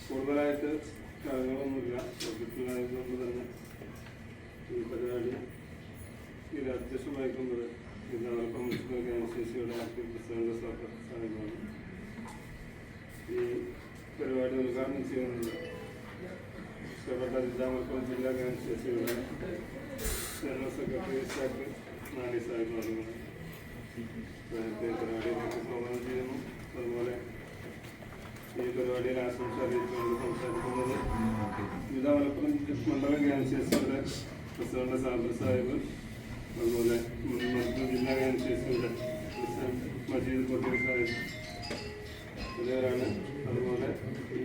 കൂടുതലായിട്ട് കാര്യങ്ങളൊന്നുമില്ല. പ്രൊജക്റ്റിനായതുകൊണ്ട് തന്നെ ഈ പരിപാടി ഇത് അധ്യക്ഷം വഹിക്കുന്നത് ജില്ലാതലപ്പം മുനിസിപ്പൽ ഗ്രാമശേഷിയുടെ ആക്ടീവ് പ്രസിഡന്റ് സാഹിബാണ്. ഈ പരിപാടി ഉദ്ഘാടനം ചെയ്യുന്നത് ഇഷ്ടപ്പെട്ട ജില്ലാമലപ്പുറം ജില്ലാ ഗ്രാമശേഷിയുടെ ജനറൽ സെക്രട്ടറി സാഹിബ് നാണി സാഹിബാണ്. പരിപാടിയിലേക്ക് സ്വാഗതം ചെയ്യുന്നു. അതുപോലെ ഈ പരിപാടിയിൽ ആശംസ അറിയിച്ചുകൊണ്ട് സംസാരിക്കുന്നത് ജില്ലാ മലപ്പുറം മണ്ഡലം ഗ്രാമശേഷിയുടെ പ്രസിഡന്റ് സാബിർ സാഹിബ്, അതുപോലെ മലപ്പുറം ജില്ലാ ഗ്രാമശേഷിയുടെ പ്രസിഡന്റ് മജീദ് ബക്കീർ സാഹിബ് എന്നിവരാണ്. അതുപോലെ ഈ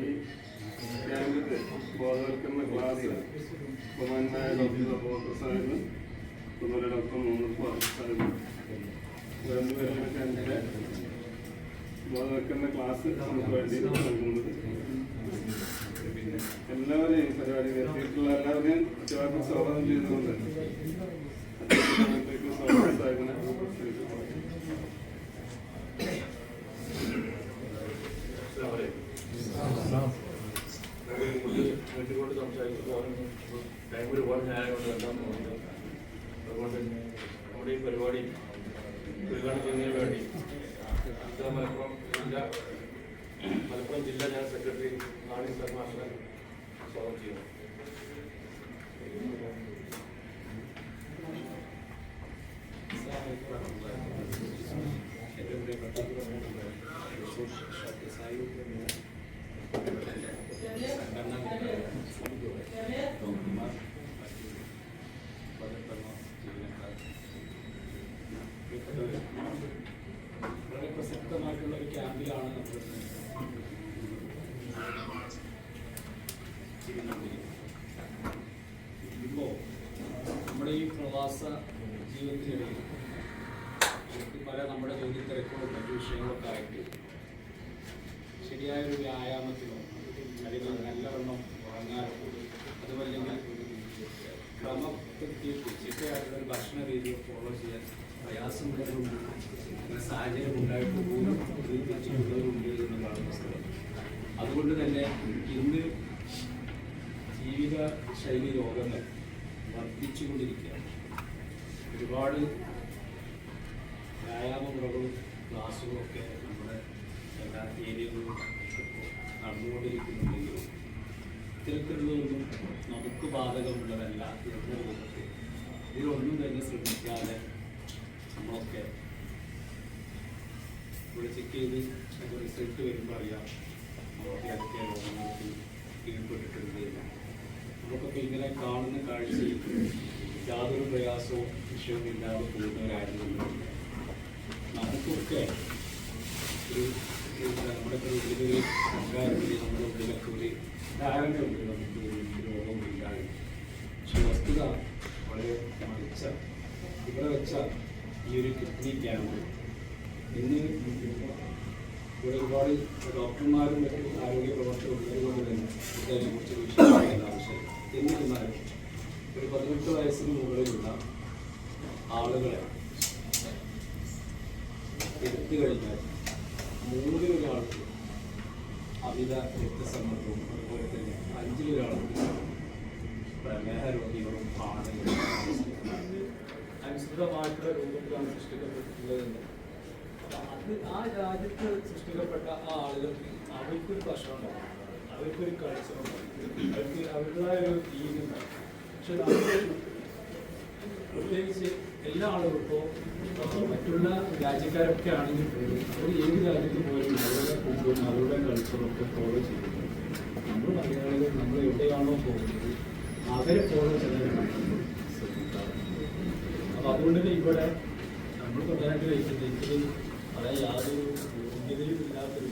ക്യാമ്പിന്റെ ബോധവൽക്കരണ ക്ലാസ് ബഹുമാനായ ഡോക്ടർ അബൂബക്കർ സാഹിബ്, അതുപോലെ ഡോക്ടർ മുഹമ്മദ് ഫാറൂഖ് സാഹിബ് രണ്ടുപേരുടെ ക്യാമ്പിന്റെ ബോധവൽക്കരണ ക്ലാസ് നമുക്ക് വേണ്ടി നൽകുന്നത്. എല്ലാവരെയും പരിപാടിയിൽ എത്തിയിട്ടുള്ള എല്ലാവരെയും ചേർത്ത് സ്വാഗതം ചെയ്തുകൊണ്ട് സ്വാഗതം സാഹിബിനെ കൊണ്ട് സംസാരിക്കുമ്പോൾ ടൈം ഒരുപാട് ഞാനുകൊണ്ട് എത്താൻ പോകുന്നത്. അതുകൊണ്ട് നമ്മുടെ ഈ പരിപാടി ഉദ്ഘാടനം ചെയ്യുന്നതിന് വേണ്ടി മലപ്പുറം ജില്ലാ ജനറൽ സെക്രട്ടറി നാണി മാസ്റ്ററെ സ്വാഗതം ചെയ്യുന്നു. വളരെ പ്രസക്തമായിട്ടുള്ള ഒരു ക്യാമ്പിലാണ് നമ്മൾ ഇപ്പോൾ നമ്മുടെ ഈ പ്രവാസ ജീവിതത്തിനിടയിൽ പല നമ്മുടെ ജോലി തിരക്കുകളും മറ്റു വിഷയങ്ങളൊക്കെ ആയിട്ട് ശരിയായൊരു വ്യായാമത്തിനോ അല്ലെങ്കിൽ നല്ലവണ്ണം ഉറങ്ങാനോ അതുമല്ലെങ്കിൽ ക്രമപ്പെടുത്തി ചിട്ടയായിട്ടുള്ള ഒരു ഭക്ഷണ രീതിയോ ഫോളോ ചെയ്യാൻ പ്രയാസമുള്ളവരുണ്ട്, സാഹചര്യം ഉണ്ടായിട്ട് പോലും ഉള്ളവരുണ്ട് എന്നുള്ളതാണ് വസ്തുത. അതുകൊണ്ട് തന്നെ ഇന്ന് ജീവിത ശൈലി രോഗങ്ങൾ വർദ്ധിച്ചുകൊണ്ടിരിക്കുകയാണ്. ഒരുപാട് വ്യായാമ മുറകളും ക്ലാസ്സുകളും ഒക്കെ നമ്മുടെ എല്ലാ ഏരിയകളിലും നടന്നുകൊണ്ടിരിക്കുന്നുണ്ടെങ്കിലും ഇത്തരത്തിലുള്ളതൊന്നും നമുക്ക് ബാധകമുള്ളതല്ല എന്ന രൂപത്തിൽ ഇതിലൊന്നും തന്നെ ശ്രമിക്കാതെ നമ്മളൊക്കെ ഇവിടെ ചെക്ക് ചെയ്ത് അതിൻ്റെ റിസൾട്ട് വരുമ്പോൾ അറിയാം നമ്മളൊക്കെ അതൊക്കെ രോഗങ്ങൾക്ക് കീഴ്പ്പെട്ടിട്ടുണ്ട്. നമുക്കൊക്കെ ഇങ്ങനെ കാണുന്ന കാഴ്ചയിൽ യാതൊരു പ്രയാസവും വിഷയമില്ലാതെ പോകുന്നവരായിരുന്നു. നമുക്കൊക്കെ ഒരു നമ്മുടെ വലിയൊരു സർക്കാരിൻ്റെ നമ്മുടെ ഉള്ളിലൊക്കെ ഒരു ധാരണയുണ്ട് നമുക്ക് രോഗമില്ലാതെ. പക്ഷെ വസ്തുത വളരെ മറിച്ച ഇവിടെ വെച്ച ഈ ഒരു കിഡ്നി ക്യാമ്പ് ഇന്ന് ഇവിടെ ഒരുപാട് ഡോക്ടർമാരും മറ്റു ആരോഗ്യ പ്രവർത്തകരും ഉള്ളതുകൊണ്ട് തന്നെ ഇതിനെക്കുറിച്ച് വിശദീകരിക്കേണ്ട ആവശ്യമില്ല. എന്നിരുന്നാലും ഒരു 18 വയസ്സിന് മുകളിലുള്ള ആളുകളെ എടുത്തു കഴിഞ്ഞാൽ 3-ൽ-1 അമിത രക്തസമ്മർദ്ദവും അതുപോലെ തന്നെ 5-ൽ-1 പ്രമേഹ രോഗികളും ആണെങ്കിലും അനുസൃതമായിട്ടുള്ള രൂപത്തിലാണ് സൃഷ്ടിക്കപ്പെട്ടിട്ടുള്ളതെന്ന്. അത് ആ രാജ്യത്ത് സൃഷ്ടിക്കപ്പെട്ട ആ ആളുകൾക്ക് അവർക്കൊരു ഭക്ഷണം ഉണ്ടാവും, അവർക്കൊരു കൾച്ചർ ഉണ്ടാവും, അവർക്ക് അവരുടേതായ ഒരു രീതി ഉണ്ടാവും. പക്ഷെ നമുക്ക് പ്രത്യേകിച്ച് എല്ലാ ആളുകളും ഇപ്പോൾ മറ്റുള്ള രാജ്യക്കാരൊക്കെ ആണെങ്കിൽ പോലും അവർ ഏത് രാജ്യത്ത് പോലും അവരുടെ ഫുഡും അവരുടെ കൾച്ചറൊക്കെ ഫോളോ ചെയ്യുന്നു. നമ്മൾ മലയാളികൾ നമ്മൾ എവിടെയാണോ പോകുന്നത് അവരെ ഫോളോ ചെയ്യാനാണ് ശ്രദ്ധിക്കാറുണ്ട്. അപ്പോൾ അതുകൊണ്ട് തന്നെ ഇവിടെ നമ്മൾ പ്രധാനമായിട്ട് കഴിക്കുന്നത് പറയാൻ യാതൊരു യോഗ്യതയും ഇല്ലാത്തൊരു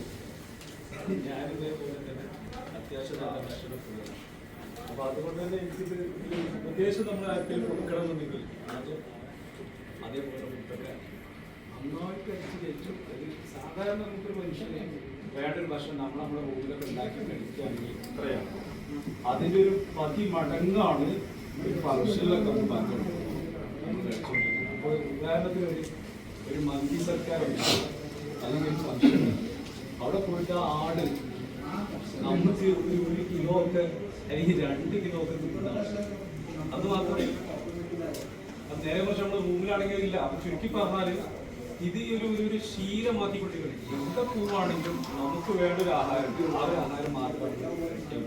ഞാനിതേപോലെ തന്നെ അത്യാവശ്യം നല്ല ഭക്ഷണം പോവുകയാണ്. അപ്പോൾ അതുകൊണ്ട് തന്നെ എനിക്കിത് ഉദ്ദേശം നമ്മൾ ആർക്കെങ്കിലും കൊടുക്കണമെന്നുണ്ടെങ്കിൽ ആദ്യം അതേപോലെ ഫുഡൊക്കെ നന്നായിട്ട് അടിച്ച് കഴിച്ചു. ഒരു സാധാരണ നമുക്കൊരു മനുഷ്യനെ വേണ്ടൊരു ഭക്ഷണം നമ്മുടെ റൂമിലൊക്കെ ഉണ്ടാക്കി കഴിക്കുകയാണെങ്കിൽ ഇത്രയാണ്. അതിൻ്റെ ഒരു 10 മടങ്ങാണ് ഒരു ഫംഗ്ഷനിലൊക്കെ നമ്മൾ പങ്കെടുക്കുന്നത്. അപ്പോൾ ഉദാഹരണത്തിന് ഒരു മന്തി സർക്കാർ അല്ലെങ്കിൽ ഒരു ഫംഗ്ഷൻ അവിടെ പോയിട്ട് ആ ആട് നമുക്ക് ഒരു കിലോ ഒക്കെ അല്ലെങ്കിൽ 2 കിലോ ഒക്കെ കിട്ടുന്നതാണ്. അത് മാത്രമേ അത് നേരെ കുറച്ച് നമ്മുടെ റൂമിലാണെങ്കിൽ ഇല്ല. അപ്പൊ ചുരുക്കി പറഞ്ഞാല് ഇത് ഒരു ശീലമാക്കിക്കൊണ്ടിരിക്കുന്നത്. എവിടെ പോവാണെങ്കിലും നമുക്ക് വേണ്ട ഒരു ആഹാരം, ആ ഒരു ആഹാരം മാത്രമാണ് കഴിക്കാൻ.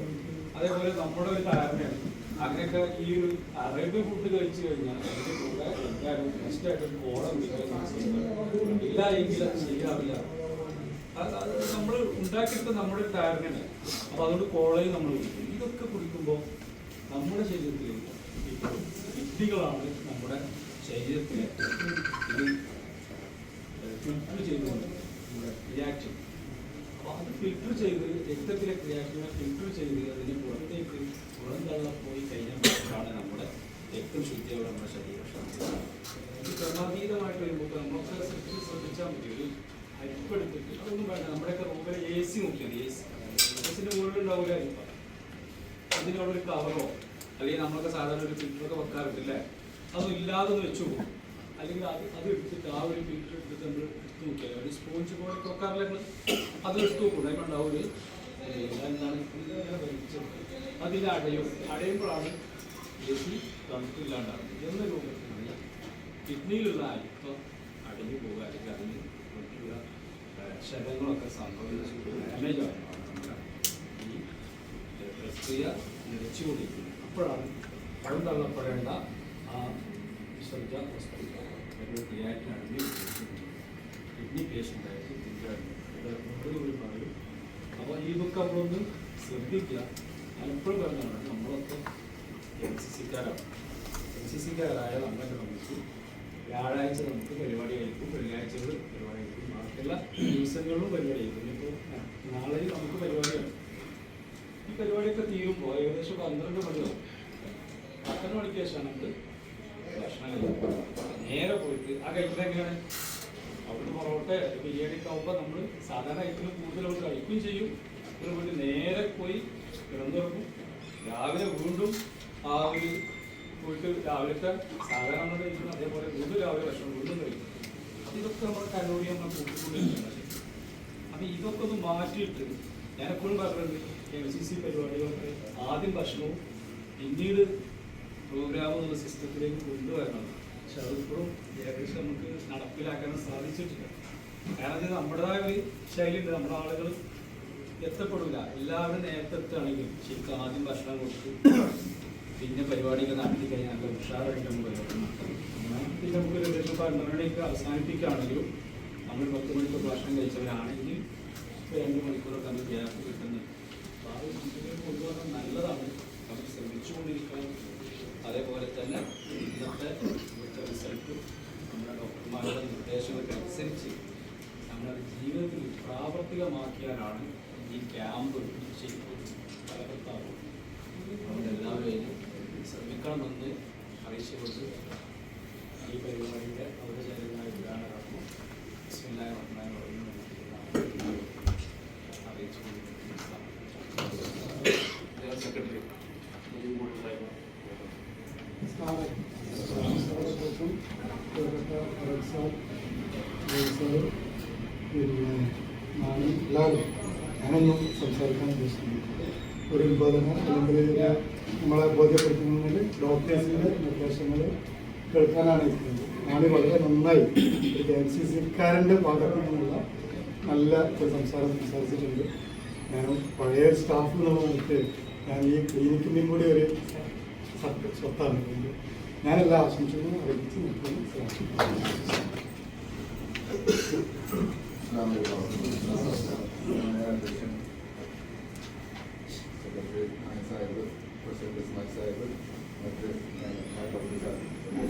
അതേപോലെ നമ്മുടെ ഒരു ധാരണയാണ് അങ്ങനെയൊക്കെ ഈ ഒരു അറേബ്യൻ ഫുഡ് കഴിച്ചു കഴിഞ്ഞാൽ അതിന്റെ കൂടെ എന്തായാലും ബെസ്റ്റായിട്ട് ഓളം ഇല്ല എങ്കിൽ അത് ശരിയാവില്ല. അത് നമ്മൾ ഉണ്ടാക്കിയിട്ട് നമ്മുടെ ഒരു ധാരണയാണ്. അപ്പൊ അതുകൊണ്ട് കോളയും നമ്മൾ കുടിക്കും. ഇതൊക്കെ കുടിക്കുമ്പോൾ നമ്മുടെ ശരീരത്തിൽ കിഡ്നികളാണ് നമ്മുടെ ശരീരത്തിലെ ഇത് ഫിൽറ്റർ ചെയ്തുകൊണ്ട് റിയാക്ഷൻ. അപ്പോൾ അത് ഫിൽറ്റർ ചെയ്ത് രക്തത്തിലെ റിയാക്ഷനെ ഫിൽറ്റർ ചെയ്ത് അതിന് പുറത്തേക്ക് പുറന്തള്ളം പോയി കഴിഞ്ഞാൽ നമ്മുടെ രക്തം ശുദ്ധിയോടെ നമ്മുടെ ശരീരം ഇത് ക്രമാതീതമായിട്ട് വരുമ്പോൾ നമ്മളൊക്കെ ശ്രദ്ധിച്ചാൽ മതി. ഒരു അരിപ്പെടുത്തിട്ട് അതൊന്നും വേണ്ട. നമ്മുടെയൊക്കെ റൂമിൽ AC നോക്കിയാൽ ACൻ്റെ മുകളിലുണ്ടാവില്ല അരിപ്പ. അതിനുള്ള ഒരു കവറോ അല്ലെങ്കിൽ നമ്മളൊക്കെ സാധാരണ ഒരു ഫിൽറ്ററൊക്കെ വെക്കാറുണ്ടല്ലേ, അതൊന്നും ഇല്ലാതെ ഒന്ന് വെച്ചു പോകും. അല്ലെങ്കിൽ അത് എടുത്തിട്ട് ആ ഒരു ഫിൽറ്റർ എടുത്തിട്ട് നമ്മൾ എടുത്ത് നോക്കിയാൽ ഒരു സ്പോഞ്ച് പോലൊക്കെ വെക്കാറില്ല നമ്മൾ, അത് എടുത്ത് നോക്കും. അതിനുണ്ടാവും ഒരു എന്താണ് ഇങ്ങനെ വലിച്ചത് അതിൽ അടയുമ്പോഴാണ് AC തണുപ്പില്ലാണ്ടാകുന്നത് എന്ന രൂപത്തിൽ കിഡ്നിയിലുള്ള അരിപ്പം അടഞ്ഞു പോകുക, അല്ലെങ്കിൽ അതിന് മറ്റുള്ള ശരങ്ങളൊക്കെ സംഭവിച്ച് ഡാമേജ് ആകുന്നതാണ് നമ്മുടെ ഈ പ്രക്രിയ നിലച്ചുകൊണ്ടിരിക്കുന്നത്. അപ്പോഴാണ് പഴം തള്ളപ്പെടേണ്ട ആ വിസർജ വസ്തു ഒരു റിയാക്ഷൻ അടങ്ങി കിഡ്നി പേഷ്യൻ്റായിട്ട് തിരിച്ചറിഞ്ഞു പറയും. അപ്പോൾ ഈ ബുക്ക് നമ്മളൊന്ന് ശ്രദ്ധിക്കുക. ഞാൻ എപ്പോഴും പറഞ്ഞതാണ് നമ്മളൊക്കെ NCCക്കാരായ നമ്മളൊക്കെ നമുക്ക് വ്യാഴാഴ്ച നമുക്ക് പരിപാടി ആയിരിക്കും, വെള്ളിയാഴ്ചകൾ പരിപാടി ആയിരിക്കും, ബാക്കിയുള്ള ദിവസങ്ങളിലും പരിപാടി ആയിരിക്കും. ഇപ്പോൾ നാളെ നമുക്ക് പരിപാടിയാണ്. ഈ പരിപാടിയൊക്കെ തീരുമ്പോൾ ഏകദേശം 12 മണിയാവും. 10 മണിക്ക് ശേഷമാണ് നമുക്ക് ഭക്ഷണം കഴിക്കും. നേരെ പോയിട്ട് ആ കഴിക്കുന്നത് എങ്ങനെയാണ്? അവിടുന്ന് പൊറോട്ട ബിരിയാണിയൊക്കെ ആകുമ്പോൾ നമ്മൾ സാധാരണ ഐറ്റം കൂടുതൽ അവിടെ കഴിക്കുകയും ചെയ്യും. ഇവിടെ പോയിട്ട് നേരെ പോയി കിടന്നുറക്കും. രാവിലെ വീണ്ടും ആ ഒരു പോയിട്ട് രാവിലത്തെ സാധാരണ നമ്മൾ കഴിക്കുന്നത് അതേപോലെ വീണ്ടും രാവിലെ ഭക്ഷണം വീണ്ടും കഴിക്കും. അപ്പം ഇതൊക്കെ നമ്മുടെ കലോറി നമ്മൾ കൂട്ടിക്കൊണ്ടിരിക്കുന്നത്. അപ്പം ഇതൊക്കെ ഒന്ന് മാറ്റിയിട്ട് ഞാൻ എപ്പോഴും പറഞ്ഞിട്ടുണ്ട് NCC പരിപാടികളൊക്കെ ആദ്യം ഭക്ഷണവും പിന്നീട് പ്രോഗ്രാം എന്നുള്ള സിസ്റ്റത്തിലേക്ക് കൊണ്ടുവരണം. പക്ഷെ അതിപ്പോഴും ഏകദേശം നമുക്ക് നടപ്പിലാക്കാൻ സാധിച്ചിട്ടില്ല. കാരണം ഇത് നമ്മുടേതായ ഒരു ശൈലിയുണ്ട്. നമ്മുടെ ആളുകൾ എത്തപ്പെടില്ല. എല്ലാവരും നേരത്തെ എത്തുകയാണെങ്കിൽ ശരിക്കും ആദ്യം ഭക്ഷണം കൊടുത്ത് പിന്നെ പരിപാടിയൊക്കെ നടത്തി കഴിഞ്ഞാൽ നല്ല ഉഷാറായിട്ട് നമ്മൾ പരിപാടി നടത്തണം. പിന്നെ നമുക്ക് ഏകദേശം 12 മണിയൊക്കെ അവസാനിപ്പിക്കുകയാണെങ്കിലും നമ്മൾ 10 മണിക്ക് ഭക്ഷണം കഴിച്ചവരാണെങ്കിൽ 2 മണിക്കൂറൊക്കെ നമ്മൾ ഗ്യാപ്പ് കിട്ടുന്നത്. അപ്പോൾ ആ ഒരു സംസ്കൃതിയിൽ കൊണ്ടുവന്നാൽ നല്ലതാണ്. നമ്മൾ ശ്രമിച്ചുകൊണ്ടിരിക്കണം. അതേപോലെ തന്നെ ഇന്നത്തെ റിസൾട്ട് നമ്മുടെ ഡോക്ടർമാരുടെ നിർദ്ദേശങ്ങൾക്ക് അനുസരിച്ച് നമ്മുടെ ജീവിതത്തിൽ പ്രാവർത്തികമാക്കിയാലാണ് ഈ ക്യാമ്പ് ശരിക്കും ഫലവത്താവും. അതുകൊണ്ട് എല്ലാവരും ശ്രമിക്കണമെന്ന് അറിയിച്ചുകൊണ്ട് ഈ പരിപാടിയുടെ ഔപചാരികമായ ഉദ്ഘാടനം നടന്നു. ബിസ്മില്ലാഹിർ റഹ്മാനിർ റഹീം അറിയിച്ചുകൊണ്ട് സെക്രട്ടറി ഞാനൊന്നും സംസാരിക്കാൻ ഉദ്ദേശിക്കുന്നു. ഒരു ഉത്ബോധന അല്ലെങ്കിൽ നമ്മളെ ബോധ്യപ്പെടുത്തുന്നതിൽ ഡോക്ടേഴ്സിൻ്റെ നിർദ്ദേശങ്ങൾ കേൾക്കാനാണ് ഇരിക്കുന്നത്. ഞാൻ വളരെ നന്നായി ഒരു NCCക്കാരൻ്റെ ഭാഗത്തു നിന്നുള്ള നല്ല ഒരു സംസാരിച്ചിട്ടുണ്ട്. ഞാൻ പഴയ സ്റ്റാഫ് എന്നുള്ള നിലയ്ക്ക് ഞാൻ ഈ ക്ലിനിക്കിൻ്റെയും കൂടി ഒരു സ്വത്താണ്. ഞാനെല്ലാ ആശംസകളും അറിയിച്ച് നിൽക്കുന്നു.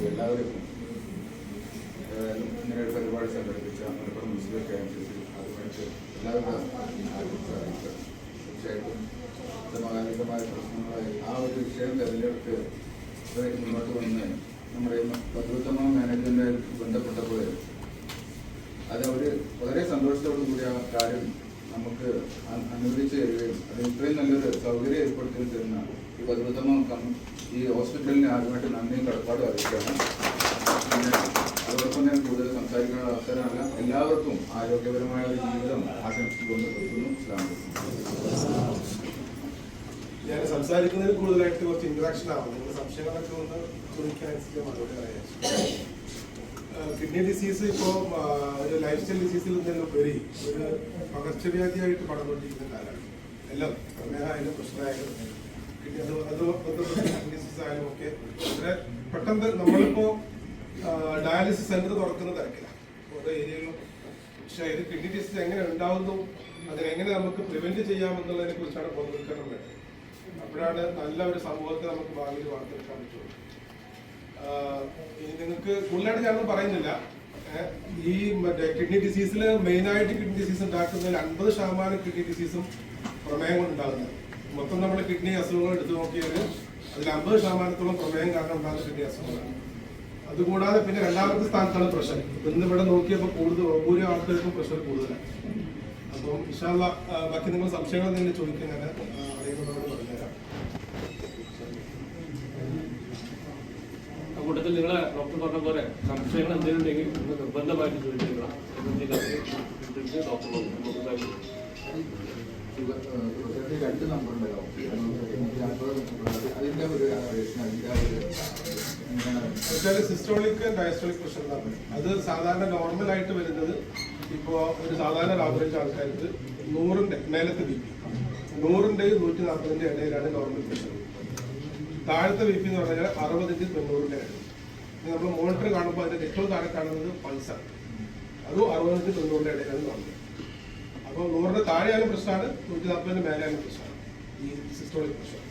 എല്ലാവരും ഇങ്ങനെ ഒരു പരിപാടി സംഘടിപ്പിച്ച മലപ്പുറം മുസ്ലിം KMCC അതുമായിട്ട് എല്ലാവരും തീർച്ചയായിട്ടും സമകാലികമായ പ്രശ്നങ്ങളായി ആ ഒരു വിഷയം തിരഞ്ഞെടുത്ത് ഇതുമായിട്ട് മുന്നോട്ട് വന്ന് നമ്മുടെ പതിവുത്തമ മാനേജ്മെന്റ് ബന്ധപ്പെട്ടപ്പോൾ അത് അവർ വളരെ സന്തോഷത്തോടു കൂടി ആ കാര്യം നമുക്ക് അനുവദിച്ചു തരികയും അത് ഇത്രയും നല്ലൊരു സൗകര്യം ഏർപ്പെടുത്തി തരുന്ന ഈ പതിവുത്തമ ഈ ഹോസ്പിറ്റലിന് ആദ്യമായിട്ട് നന്ദിയും കടപ്പാടും അറിയിക്കുകയാണ്. പിന്നെ അതോടൊപ്പം തന്നെ കൂടുതൽ സംസാരിക്കാനുള്ള അവസരമല്ല. എല്ലാവർക്കും ആരോഗ്യപരമായ ഒരു ജീവിതം ആശംസിച്ചുകൊണ്ട് നിർത്തുന്നു. ഞാൻ സംസാരിക്കുന്നതിൽ കൂടുതലായിട്ട് കുറച്ച് ഇന്ററാക്ഷൻ ആവും. നിങ്ങൾ സംശയങ്ങളൊക്കെ ഒന്ന് ചോദിക്കാനുസരിച്ച് മറുപടി പറയാം. കിഡ്നി ഡിസീസ് ഇപ്പോൾ ഒരു ലൈഫ് സ്റ്റൈൽ ഡിസീസിൽ നിന്നെല്ലാം ഉപരി ഒരു പകർച്ചവ്യാധിയായിട്ട് പടർന്നുകൊണ്ടിരിക്കുന്ന കാലമാണ്. എല്ലാം പ്രമേഹമായാലും പ്രഷറായാലും കിഡ്നി ഡിസീസ് ആയാലും ഒക്കെ വളരെ പെട്ടെന്ന് നമ്മളിപ്പോ ഡയാലിസിസ് സെന്റർ തുറക്കുന്ന തിരക്കിലാണ് ഓരോ ഏരിയയിലും. പക്ഷെ ഇത് കിഡ്നി ഡിസീസ് എങ്ങനെ ഉണ്ടാവുന്നു, അതിനെങ്ങനെ നമുക്ക് പ്രിവെന്റ് ചെയ്യാമെന്നുള്ളതിനെ കുറിച്ചാണ് ബോധവൽക്കരണം വേണ്ടത്. അപ്പോഴാണ് നല്ല ഒരു സമൂഹത്തെ നമുക്ക് ഭാവിയിൽ വാർത്തെടുക്കാൻ പറ്റുള്ളൂ. നിങ്ങൾക്ക് കൂടുതലായിട്ട് ഞാനൊന്നും പറയുന്നില്ല. ഈ മറ്റേ കിഡ്നി ഡിസീസിൽ മെയിനായിട്ട് കിഡ്നി ഡിസീസ് ഉണ്ടാക്കുന്നതിൽ 50% കിഡ്നി ഡിസീസും പ്രമേയം കൊണ്ട് ഉണ്ടാകുന്നത്. മൊത്തം നമ്മൾ കിഡ്നി അസുഖങ്ങൾ എടുത്തു നോക്കിയാൽ അതിൽ 50% പ്രമേയം കാരണം ഉണ്ടാകുന്ന കിഡ്നി അസുഖങ്ങളാണ്. അതുകൂടാതെ പിന്നെ രണ്ടാമത്തെ സ്ഥാനത്താണ് പ്രഷർ. ഇന്ന് ഇവിടെ നോക്കിയപ്പോൾ ഓരോ ആൾക്കാർക്കും പ്രഷർ കൂടുതലാണ്. അപ്പം ഇൻഷാ അല്ലാഹ് ബാക്കി നിങ്ങൾ സംശയങ്ങൾ തന്നെ ചോദിക്കാൻ ഞാൻ അറിയുന്നതോട് പറഞ്ഞുതരാം. കൂട്ടത്തിൽ നിങ്ങളെ ഡോക്ടർ പറഞ്ഞ പോലെ സംശയങ്ങൾ എന്തെങ്കിലും ഉണ്ടെങ്കിൽ നിങ്ങൾ നിർബന്ധമായിട്ട് ചോദിക്കണം. രണ്ട് നമ്പർ ഉണ്ടല്ലോ, അതിന്റെ ഒരു സിസ്റ്റോളിക് ഡയസ്റ്റോളിക് പ്രഷർ എന്നാണ് പറയുന്നത്. അത് സാധാരണ നോർമൽ ആയിട്ട് വരുന്നത് ഇപ്പോ ഒരു സാധാരണ ആവറേജ് ആൾക്കാർക്ക് 100ന്റെ മേലത്തെ BP, 100ന്റെയും 140ന്റെ ഇടയിലാണ് നോർമൽ പ്രഷർ. താഴത്തെ BP എന്ന് പറഞ്ഞാൽ 60ന്റെ 90ന്റെ ഇടയിൽ. നമ്മൾ മോണിറ്റർ കാണുമ്പോൾ അതിന്റെ ഏറ്റവും താഴെ കാണുന്നത് പൾസാണ്. അതും 60ന്റെ 90ന്റെ ഇടയിലാണ് നോർമൽ. അപ്പോൾ 100ന്റെ താഴെയാലും പ്രശ്നമാണ്, 140ന്റെ മേലെയാലും പ്രശ്നമാണ് ഈ സിസ്റ്റോളിക് പ്രഷർ.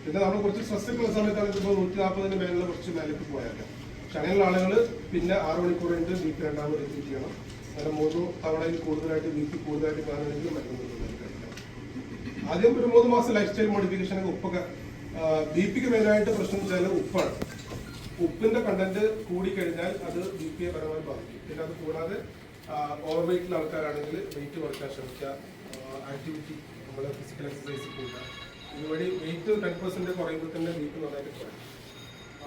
പിന്നെ നമ്മൾ കുറച്ച് സ്ട്രെസ്സുള്ള സമയത്താണ് ഇപ്പോൾ 140ന്റെ മേലുള്ള കുറച്ച് മേലേക്ക് പോയാൽ. പക്ഷെ അങ്ങനെയുള്ള ആളുകൾ പിന്നെ 6 മണിക്കൂർ കഴിഞ്ഞിട്ട് BP രണ്ടാമത് റിപ്പീറ്റ് ചെയ്യണം. അങ്ങനെ 3 തവണയിൽ കൂടുതലായിട്ട് BP കൂടുതലായിട്ട് കാണുകയാണെങ്കിൽ മരുന്ന് കഴിക്കണം. ആദ്യം ഒരു 3 മാസം ലൈഫ് സ്റ്റൈൽ മോഡിഫിക്കേഷനൊക്കെ ഉപ്പൊക്കെ BPക്ക് മെയിനായിട്ട് പ്രശ്നം വെച്ചാൽ ഉപ്പാണ്. ഉപ്പിന്റെ കണ്ടന്റ് കൂടിക്കഴിഞ്ഞാൽ അത് BPയെ പരമായി ബാധിക്കും. പിന്നെ അത് കൂടാതെ ഓവർ വെയിറ്റുള്ള ആൾക്കാരാണെങ്കിൽ വെയിറ്റ് കുറയ്ക്കാൻ ശ്രമിക്കുക, ആക്ടിവിറ്റി നമ്മുടെ ഫിസിക്കൽ എക്സസൈസ് കൂടുക. ഇതുവഴി വെയിറ്റ് 10% കുറയുമ്പോൾ തന്നെ BP നന്നായിട്ട് കുറയും.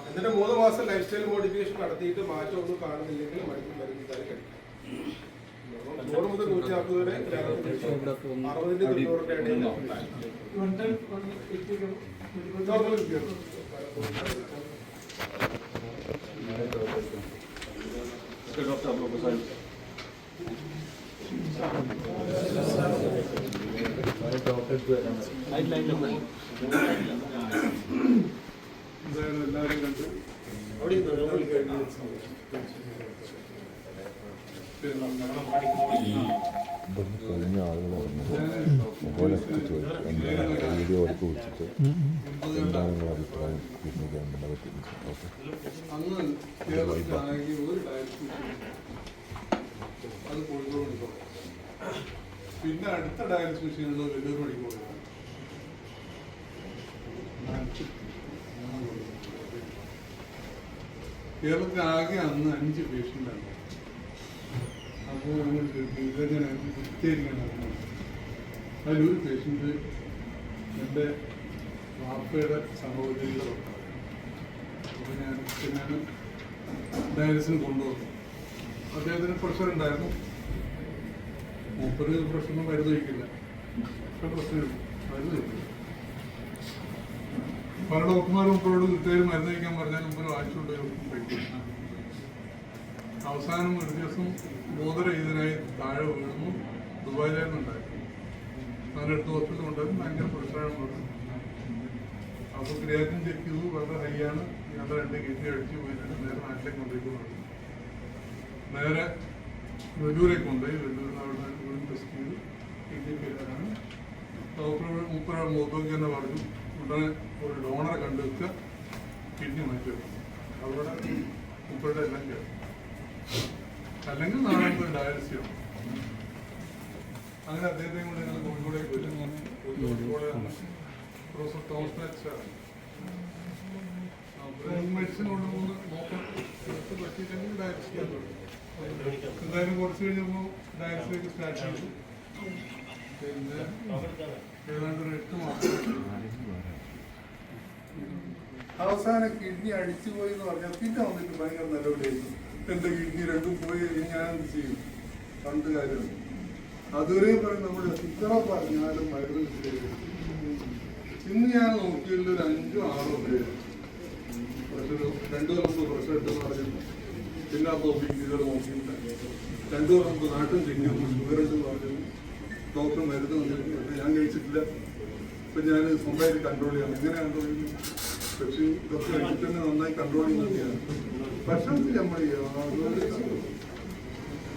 എന്നിട്ട് 3 മാസം ലൈഫ് സ്റ്റൈൽ മോഡിഫിക്കേഷൻ നടത്തിയിട്ട് മാറ്റമൊന്നും കാണുന്നില്ലെങ്കിൽ മരുന്ന് കഴിക്കാം. 100 മുതൽ 140 വരെ 60ന്റെ 90ന്റെ ഇടയിൽ നോർമൽ ഉപയോഗം. ഡോക്ടർ അബ്ദുൾ സാഹിബ് എല്ലാവരും കണ്ട് കഴിഞ്ഞ ആളുകൾ മൊബൈലൊക്കെ ചോദിച്ചു വീഡിയോ എടുത്ത് വിളിച്ചിട്ട് എന്താണ് നിങ്ങളുടെ അഭിപ്രായം കിഡ്നി ഗവൺമെൻറ് പറ്റി. ഓക്കെ, അന്ന് കേരളത്തിലാണെങ്കിൽ ഒരു ഡയലിസിസ് അത് കോഴിക്കോട് മണിക്കൂർ, പിന്നെ അടുത്ത ഡയാലിസിസ് മെഷീനുള്ളത് വെല്ലൂർ മണിക്കൂർ. കേരളത്തിൽ ആകെ അന്ന് 5 പേഷ്യൻ്റാണ്. അപ്പോൾ നമ്മൾ ഇതെങ്ങനെ വൃത്തിയായിരിക്കണം. അതിലൊരു പേഷ്യൻ്റ് എൻ്റെ വാപ്പയുടെ സഹോദരികളൊക്കെ. അപ്പോൾ ഞാൻ ഡയാലിസിന് കൊണ്ടുവന്നു. അദ്ദേഹത്തിന് പ്രഷർ ഉണ്ടായിരുന്നു. മൂപ്പര് പ്രഷറിന് മരുന്ന് കഴിക്കില്ല, പക്ഷെ പ്രശ്നമില്ല, മരുന്ന് കഴിക്കില്ല. പല ഡോക്ടർമാർ മുമ്പോട് കൃത്യമായും മരുന്ന് കഴിക്കാൻ പറഞ്ഞാൽ മുമ്പ് വാങ്ങിച്ചുകൊണ്ട് കഴിക്കും. അവസാനം ഒരു ദിവസം ബോധരഹിതനായി താഴെ വീഴുന്നു. ദുബായിലായിരുന്നു ഉണ്ടായിരുന്നു. അങ്ങനെ 8 ഹോസ്പിറ്റൽ ഉണ്ടായിരുന്നു. ഭയങ്കര പ്രശ്നമാണ് പറഞ്ഞു. അപ്പോൾ ക്രിയാറ്റിൻ ചെക്ക് ചെയ്തു, വളരെ ഹൈ ആണ്. ഞങ്ങളുടെ 2 കിഡ്നി അടിച്ചു പോയിട്ട് നേരെ നാട്ടിലേക്ക് കൊണ്ടുപോയി. നേരെ വെല്ലൂരേക്ക് കൊണ്ടുപോയി. വെല്ലൂരിൽ അവിടെ വീണ്ടും ടെസ്റ്റ് ചെയ്തു. കിഡ്നി ഫെയിലാണ്. ഡോക്ടർ 30 മുഖത്തേക്ക് തന്നെ പറഞ്ഞു, ഉടനെ ഒരു ഡോണറെ കണ്ടുവെക്കുക, കിഡ്നി മാറ്റി വെക്കും. അവിടെ 30 എല്ലാം കേൾക്കും, അല്ലെങ്കിൽ നാളെ ഡയാലിസിസ് ചെയ്യണം. അങ്ങനെ അദ്ദേഹത്തെയും കൊണ്ട് ഞങ്ങൾ കോഴിക്കോടേക്ക് വരും. പ്രൊഫസർ തോമസ് മാച്ചാണ് മെഡിസിൻ കൊണ്ടുപോകുന്ന നോക്കാൻ പറ്റിയില്ലെങ്കിൽ ഡയാലിസിസ് ചെയ്യാൻ തുടങ്ങി. എന്തായാലും കുറച്ച് കഴിഞ്ഞപ്പോൾ ഡയാലിസിലേക്ക് സ്റ്റാർട്ട് ചെയ്തു. പിന്നെ ഏതാണ്ട് ഒരു 8 മാസം അവസാനം കിഡ്നി അടിച്ചുപോയി എന്ന് പറഞ്ഞാൽ പിന്നെ വന്നിട്ട് ഭയങ്കര നിലവിലായിരുന്നു. എൻ്റെ കിഡ്നി രണ്ടും പോയി ഞാൻ എന്ത് ചെയ്യും? പണ്ട് കാര്യം അതുവരെയും പറയും നമ്മൾ എത്ര പറഞ്ഞാലും മരുന്ന് ശരി. ഇന്ന് ഞാൻ നോക്കിയുള്ള ഒരു 5-6 പേര് ഒരു 2 കൊല്ലം പ്രശ്നം ഇട്ടെന്ന് പറഞ്ഞു. പിന്നെ ആ നോക്കിയിട്ട് നോക്കിയില്ല. 2 കൊല്ലം നാട്ടിൽ ചെല്ലുമ്പോൾ ഷുഗർ ഉണ്ടെന്ന് പറഞ്ഞു. ഡോക്ടർ മരുന്ന് വന്നിട്ട് ഞാൻ കഴിച്ചിട്ടില്ല. ഇപ്പം ഞാൻ സ്വന്തമായിട്ട് കൺട്രോൾ ചെയ്യണം. എങ്ങനെ കൺട്രോൾ ചെയ്യുന്നു? പക്ഷേ ഇതൊക്കെ കഴിച്ചിട്ട് തന്നെ നന്നായി കൺട്രോൾ ചെയ്യുന്നതൊക്കെയാണ്. ഭക്ഷണത്തിൽ നമ്മൾ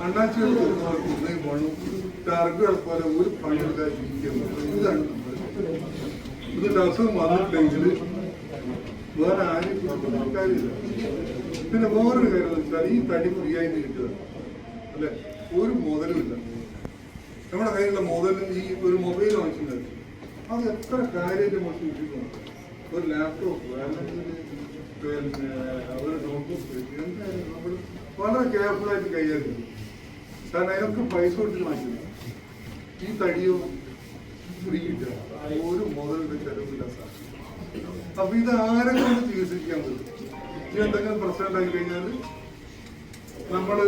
അണ്ണാച്ചികൾ പോകുന്നവർക്ക് ഒന്നേ പോകണം. ടാർഗുകൾ പോലെ ഒരു പണിയെടുക്കാൻ ജീവിക്കുന്നത്. ഇതാണ് നമ്മൾ. ഇതിന്റെ അസുഖം വന്നിട്ടില്ലെങ്കിൽ വേറെ ആരും കാര്യമില്ല. പിന്നെ വേറൊരു കാര്യം എന്ന് വെച്ചാൽ ഈ തടി ഫ്രീ ആയിട്ട് കിട്ടുക അല്ലെ, ഒരു മുതലുമില്ല. നമ്മുടെ കയ്യിലുള്ള മുതലും ഈ ഒരു മൊബൈൽ വാങ്ങിച്ചിട്ടുണ്ട്. അത് എത്ര കാര്യമായിട്ട് നമ്മൾ സൂക്ഷിക്കണം. ഒരു ലാപ്ടോപ്പ് അല്ലെങ്കിൽ പിന്നെ അവരുടെ നോട്ട്ബുക്ക് എന്തായാലും നമ്മൾ വളരെ കെയർഫുള്ളായിട്ട് കൈകാര്യം ചെയ്യും. കാരണം അതിനൊക്കെ പൈസ കൊടുത്തിട്ട് വാങ്ങിച്ചില്ല. ഈ തടിയോ ഫ്രീ കിട്ടുക, ഒരു മുതലിന്റെ ചെലവില്ല സാർ. അപ്പൊ ഇത് ആരെ കൊണ്ട് ചികിത്സിക്കാൻ പറ്റും? ഇനി എന്തെങ്കിലും പ്രശ്നം ഉണ്ടാക്കി കഴിഞ്ഞാൽ നമ്മള്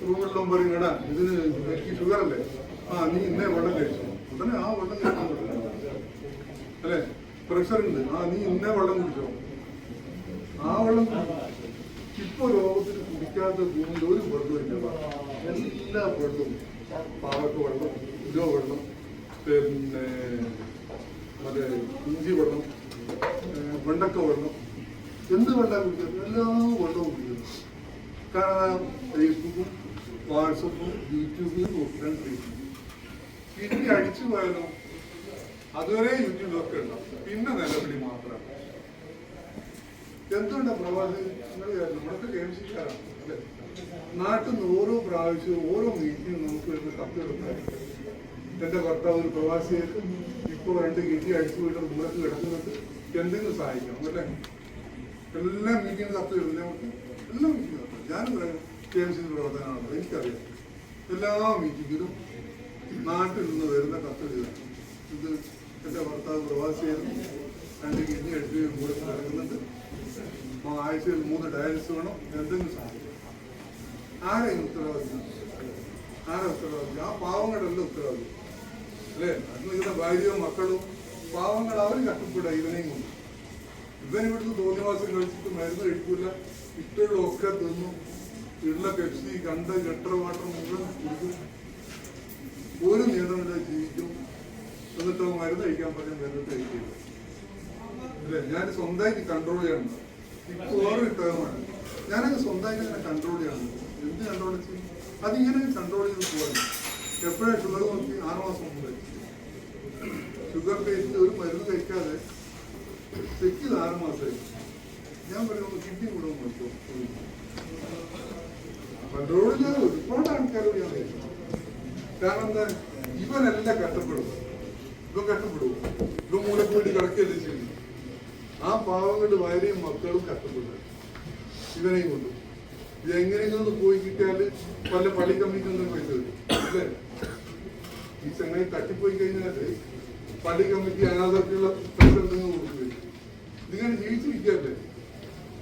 റൂമിലെല്ലാം പറയും, എടാ ഇതിന് എനിക്ക് ഷുഗർ അല്ലേ, നീ ഇന്നേ വെള്ളം കഴിച്ചു, ഉടനെ ആ വെള്ളം കഴിക്കാൻ അല്ലെ. പ്രഷർ ഉണ്ട്, നീ ഇന്നേ വെള്ളം കുടിച്ചോ, ആ വെള്ളം. ഇപ്പൊ ലോകത്തിന് കുടിക്കാത്ത ഭൂമിയിൽ ഒരു വെള്ളമില്ല. എല്ലാ വെള്ളവും പാവക്ക വെള്ളം, ഉലോ വെള്ളം, പിന്നെ മറ്റേ ഇഞ്ചി വെള്ളം, വെണ്ടക്ക വെള്ളം, എന്ത് വെള്ളം കുടിക്കുന്നത്? എല്ലാ വെള്ളവും കുടിക്കുന്നു. കാരണം ഫേസ്ബുക്കും വാട്സപ്പും യൂട്യൂബിലും നോക്കാൻ കഴിയും. പിന്നെ അടിച്ചു പോയാലോ അതുവരെ യൂട്യൂബിലൊക്കെ ഉണ്ടാവും. പിന്നെ നിലവിളി മാത്രമാണ്. എന്തുകൊണ്ടാണ് പ്രവാസി നമ്മളൊക്കെ കേന്ദ്രീകാരാണ് അല്ലെ. നാട്ടിൽ നിന്ന് ഓരോ പ്രാവശ്യവും ഓരോ മീറ്റിംഗും നമുക്ക് വരുന്ന കത്തുകളുണ്ടായിരിക്കും. എന്റെ ഭർത്താവ് ഒരു പ്രവാസിയായിട്ട് ഇപ്പോൾ 2 കിഡ്നി അടിച്ചു പോയിട്ട് ദൂരത്ത് കിടക്കുന്നുണ്ട്, എന്തെങ്കിലും സഹായിക്കണം അല്ലേ. എല്ലാ മീറ്റിംഗും കത്ത് വരുന്നത് നമുക്ക്, എല്ലാ മീറ്റിംഗും കത്ത്. ഞാനും KMC പ്രവർത്തനമാണല്ലോ, എനിക്കറിയാം. എല്ലാ മീറ്റിങ്ങിലും നാട്ടിൽ നിന്ന് വരുന്ന കത്തുകൾ ഇത് എന്റെ ഭർത്താവ് പ്രവാസിയായിരുന്നു, 2 കിഡ്നി അടിച്ചു ദൂരത്ത് കിടക്കുന്നുണ്ട്, ആഴ്ചയിൽ 3 ഡയാലിസിസ് വേണം, എന്തെങ്കിലും സഹായിക്കണം. ആരെയും ഉത്തരവാദിത്വം? ആരെ ഉത്തരവാദിത്വം? ആ പാവങ്ങളുടെല്ലാം ഉത്തരവാദിത്വം അല്ലേ. അതിന് ഭാര്യയോ മക്കളും പാവങ്ങൾ അവർ കഷ്ടപ്പെടുക ഇവനെയും കൊണ്ട്. ഇവൻ ഇവിടുന്ന് തോന്നിവാസം കഴിച്ചിട്ട് മരുന്ന് കഴിക്കൂല, ഇഷ്ടമുള്ളതൊക്കെ തിന്നും, ഉള്ള പെപ്സി കണ്ട ഗട്ടർ വാട്ടർ മുഴുവൻ കുടിക്കും, ഒരു നിയന്ത്രണമില്ല ജീവിക്കും. എന്നിട്ട് മരുന്ന് കഴിക്കാൻ പറഞ്ഞാൽ മരുന്ന് കഴിക്കില്ല അല്ലേ. ഞാൻ സ്വന്തമായിട്ട് കൺട്രോൾ ചെയ്യണം. ഇപ്പൊ ഓരോ ടേമാണ് ഞാനത് സ്വന്തമായിട്ട് അങ്ങനെ കൺട്രോൾ ചെയ്യണം. എന്ത് കൺട്രോൾ ചെയ്യും? അതിങ്ങനെ കൺട്രോൾ ചെയ്ത് പോകണം. എപ്പോഴും ഷുഗർ നോക്കി 6 മാസം മുമ്പ് ഷുഗർ കഴിച്ചിട്ട് ഒരു മരുന്ന് കഴിക്കാതെ ചെക്ക് ചെയ്ത് 6 മാസമായി. ഞാൻ പറയുമ്പോൾ കിഡ്നി കൂടെ നോക്കോ. കൺട്രോൾ ചെയ്യാതെ ഒരുപാട് ആൾക്കാരോട് ഞാൻ കഴിച്ചു. കാരണം എന്താ, ഇവനെല്ലാം കഷ്ടപ്പെടും. ഇവൻ കഷ്ടപ്പെടും, ഇവൻ മൂലക്ക് വേണ്ടി കിടക്കുകയല്ലേ ചെയ്യും. ആ പാവങ്ങളുടെ ഭാര്യയും മക്കളും കഷ്ടപ്പെടുക ഇവനെയും കൊണ്ടു. ഇത് എങ്ങനെയെങ്കിലും പോയി കിട്ടിയാൽ പല പള്ളി കമ്മിറ്റിയൊന്നും പൈസ വരും അല്ലേ. ഈ ചങ്ങായി തട്ടിപ്പോയി കഴിഞ്ഞാല് പള്ളി കമ്മിറ്റി അനാഥർക്കുള്ള പൈസ എന്തെങ്കിലും കൊടുത്തു വരും. ഇതിങ്ങനെ ജീവിച്ചിരിക്കല്ലേ.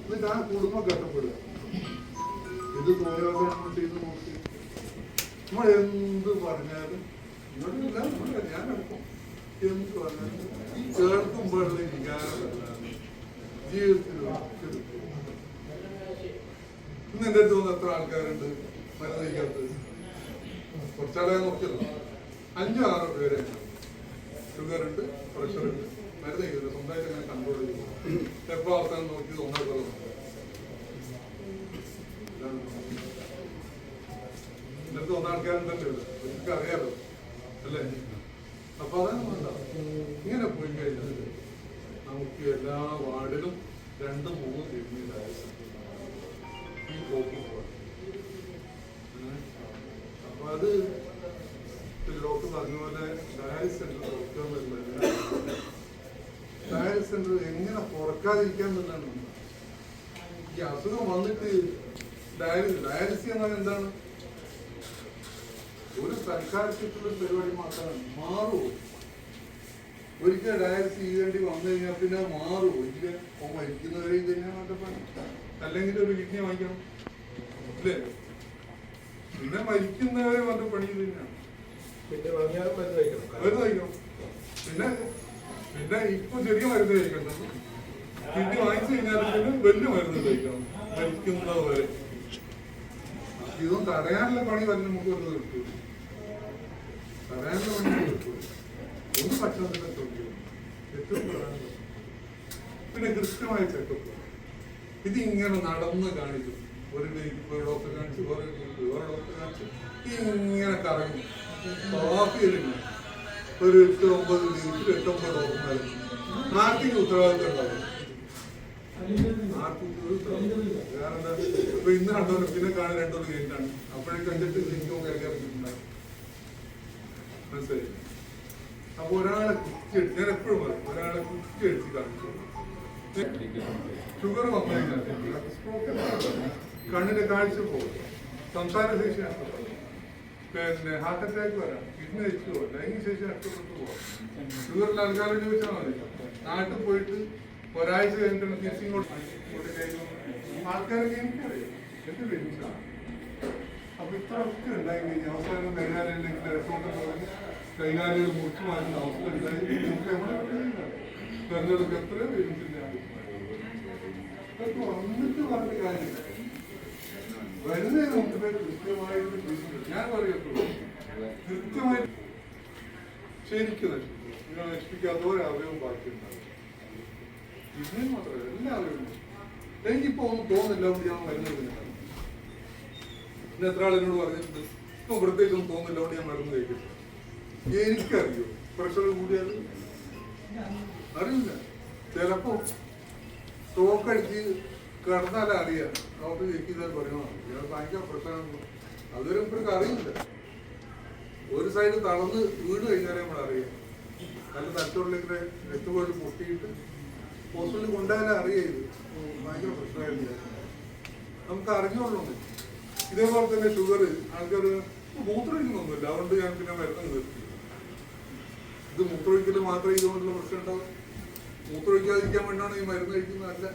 എന്നിട്ട് ആ കുടുംബം കഷ്ടപ്പെടുക. ഇത് തോന്നിവാസം ചെയ്ത് നോക്കി നമ്മൾ എന്ത് പറഞ്ഞാലും ഇങ്ങോട്ടില്ല, ഞാൻ എടുക്കും. എന്ത് പറഞ്ഞാലും ഈ കേൾക്കുമ്പോഴുള്ള വികാരമല്ലാതെ ജീവിതത്തിൽ ഇന്ന് എന്റെ അടുത്ത് തോന്നുന്ന എത്ര ആൾക്കാരുണ്ട് മരുന്ന് കഴിക്കാത്തത്? കുറച്ചാളെ നോക്കിയല്ലോ, 5-6 പേരെ. ഷുഗർ ഉണ്ട്, പ്രഷർ ഉണ്ട്, മരുന്ന് കഴിക്കില്ല, സ്വന്തമായിട്ട് അങ്ങനെ കൺട്രോൾ ചെയ്തു. എപ്പോ അവസാനം നോക്കിയത് 1 കൊല്ലം എന്റെ അടുത്ത് 1 ആൾക്കാരുണ്ടല്ലോ, എനിക്ക് അറിയാലോ അല്ലേ. അപ്പൊ അതാണ് വേണ്ട. ഇങ്ങനെ പോയി കഴിഞ്ഞാൽ നമുക്ക് എല്ലാ വാർഡിലും 2-3 കിഡ്നി ഡയാലിസിസ് ഈ പോക്ക് പോകാം. അപ്പൊ അത് ഡോക്ടർ പറഞ്ഞ പോലെ ഡയാലിസിസ് സെന്റർ തുറക്കാമെന്നില്ല. ഡയാലിസിസ് സെന്റർ എങ്ങനെ തുറക്കാതിരിക്കാൻ തന്നെയാണ്. ഈ അസുഖം വന്നിട്ട് ഡയാലിസിസ് എന്നാൽ എന്താണ്? ഒരു സർക്കാരിലുള്ള പരിപാടി മാത്രമാണ്. മാറുമോ? ഒരിക്കൽ ഡയാലിസിസ് ചെയ്യേണ്ടി വന്നു കഴിഞ്ഞാൽ പിന്നെ മാറുമോ? ഒരിക്കൽ മരിക്കുന്നവരെ ഇത് തന്നെയാണ്. അല്ലെങ്കിൽ ഒരു കിഡ്നി വാങ്ങിക്കണം. ഇല്ലേ? പിന്നെ മരിക്കുന്നവരെ വന്ന് പണി തന്നെയാണ്. പിന്നെ വാങ്ങിയാലും മരുന്ന് കഴിക്കണം. മരുന്ന് കഴിക്കണം. പിന്നെ ഇപ്പൊ ചെറിയ മരുന്ന് കഴിക്കണ്ടത് കിഡ്നി വാങ്ങിച്ചു കഴിഞ്ഞാൽ പിന്നെ വലിയ മരുന്ന് കഴിക്കണം മരിക്കുന്നത് വരെ. ഇതൊന്നും തടയാനുള്ള പണി വല്ല നമുക്ക് വന്ന് കിട്ടൂ. തടയാനുള്ള പണി കിട്ടൂ. ഒന്ന് ഭക്ഷണത്തിന്റെ തൊഴിലും ഏറ്റവും പ്രധാനം. പിന്നെ കൃത്യമായ ചെക്കപ്പ്. ഇതിങ്ങനെ നടന്ന് കാണിക്കും. ഒരു ഡോക്ടറെ കാണിച്ച് വേറെ ഡോക്ടറെ കാണിച്ച് ഇങ്ങനെ കറങ്ങി കോഫിയിലില്ല ഒരു 8-9 ദിവസത്തിൽ 8-9 ഡോക്ടർമാർ. ആർക്കും ഉത്തരവാദിത്തം ഉണ്ടാവും. വേറെന്താ ഇപ്പൊ ഇന്ന് കണ്ടോളൂ, പിന്നെ കാണാൻ 2 കഴിഞ്ഞിട്ടാണ്. അപ്പോഴേ കണ്ടിട്ട് എനിക്കും കയറിയിട്ടുണ്ടാവും. മനസ്സിലായി? അപ്പൊ ഒരാളെ കുറ്റിയടിച്ച്, ഞാൻ എപ്പോഴും പറയും, ഒരാളെ കുറ്റിയടിച്ച് കാണിച്ചു. ഷുഗർ വന്നു കഴിഞ്ഞാൽ കണ്ണിന്റെ കാഴ്ച പോകും, സംസാരശേഷി നഷ്ടപ്പെടും, പിന്നെ ഹാർട്ട് അറ്റാക്ക് വരാം, കിഡ്നി വെച്ചു പോകും, ലൈംഗിക ശേഷി നഷ്ടപ്പെട്ടു പോകാം. ഷുഗർ നൽകാതെ ചോദിച്ചാൽ മതി. നാട്ടിൽ പോയിട്ട് ഒരാഴ്ച കഴിഞ്ഞിട്ട് തിരിച്ചിങ്ങോട്ട് ആൾക്കാരൊക്കെ എനിക്കറിയാം, എന്റെ പേരിച്ചാണ്. അപ്പൊ ഇത്ര ഒക്കെ ഉണ്ടായി കഴിഞ്ഞാൽ അവസാനം കൈകാലില്ലെങ്കിൽ രസമൊക്കെ പറഞ്ഞ് കൈകാലികൾ മുറിച്ചു മാറ്റുന്ന അവസ്ഥ ഉണ്ടായി. തെരഞ്ഞെടുപ്പ് എത്രയോ പേരിച്ചില്ല. ഇതൊക്കെ വന്നിട്ട് പറഞ്ഞ കാര്യമില്ല. വരുന്നതിന് മുമ്പ് കൃത്യമായിട്ട് ഞാൻ പറയത്തുള്ളൂ, കൃത്യമായി ശരിക്കും നശിപ്പിക്കാത്ത ഒരവയവും ബാക്കിയുണ്ടാവും. ഇതിന് മാത്രമല്ല എല്ലാ അവയവവും. എനിക്കിപ്പോ ഒന്നും തോന്നില്ല, അതുകൊണ്ട് ഞാൻ മരുന്ന് കഴിക്കുന്നില്ല. പിന്നെ എത്ര ആൾ എന്നോട് പറഞ്ഞിട്ടുണ്ട് ഇപ്പൊ പ്രത്യേകിച്ചൊന്നും തോന്നില്ല, അതുകൊണ്ട് ഞാൻ മരുന്ന് കഴിക്കുന്നു. എനിക്കറിയോ പ്രഷർ കൂടിയാൽ അറിയില്ല. ചിലപ്പോ സ്ട്രോക്ക് അടിച്ച് കിടന്നാലും അറിയാം. ഡോക്ടർ ചെക്ക് ചെയ്താൽ പറയണോ ഇയാൾ ഭയങ്കര പ്രശ്നമാണെന്ന്. അതുവരെ ഇപ്പോഴൊക്കെ അറിയില്ല. ഒരു സൈഡ് തളർന്ന് വീട് കഴിഞ്ഞാലേ നമ്മൾ അറിയാം. നല്ല തലച്ചോറിലേക്ക് രക്തപോയിട്ട് പൊട്ടിയിട്ട് ഹോസ്പിറ്റലിൽ കൊണ്ടുപോയാലേ അറിയത് ഭയങ്കര പ്രശ്നമായില്ല. നമുക്ക് അറിഞ്ഞോളൂ. ഇതേപോലെ തന്നെ ഷുഗർ ആൾക്കാർ മൂത്രമൊഴിക്കുന്നൊന്നുമില്ല, അതുകൊണ്ട് ഞാൻ പിന്നെ മരുന്ന് നിർത്തി. ഇത് മൂത്രമൊഴിക്കൽ മാത്രമേ ഇതുകൊണ്ടുള്ള പ്രശ്നം ഉണ്ടാവും. മൂത്രമൊഴിക്കാതിരിക്കാൻ വേണ്ടിയാണ് ഈ മരുന്ന് കഴിക്കുന്നതല്ല.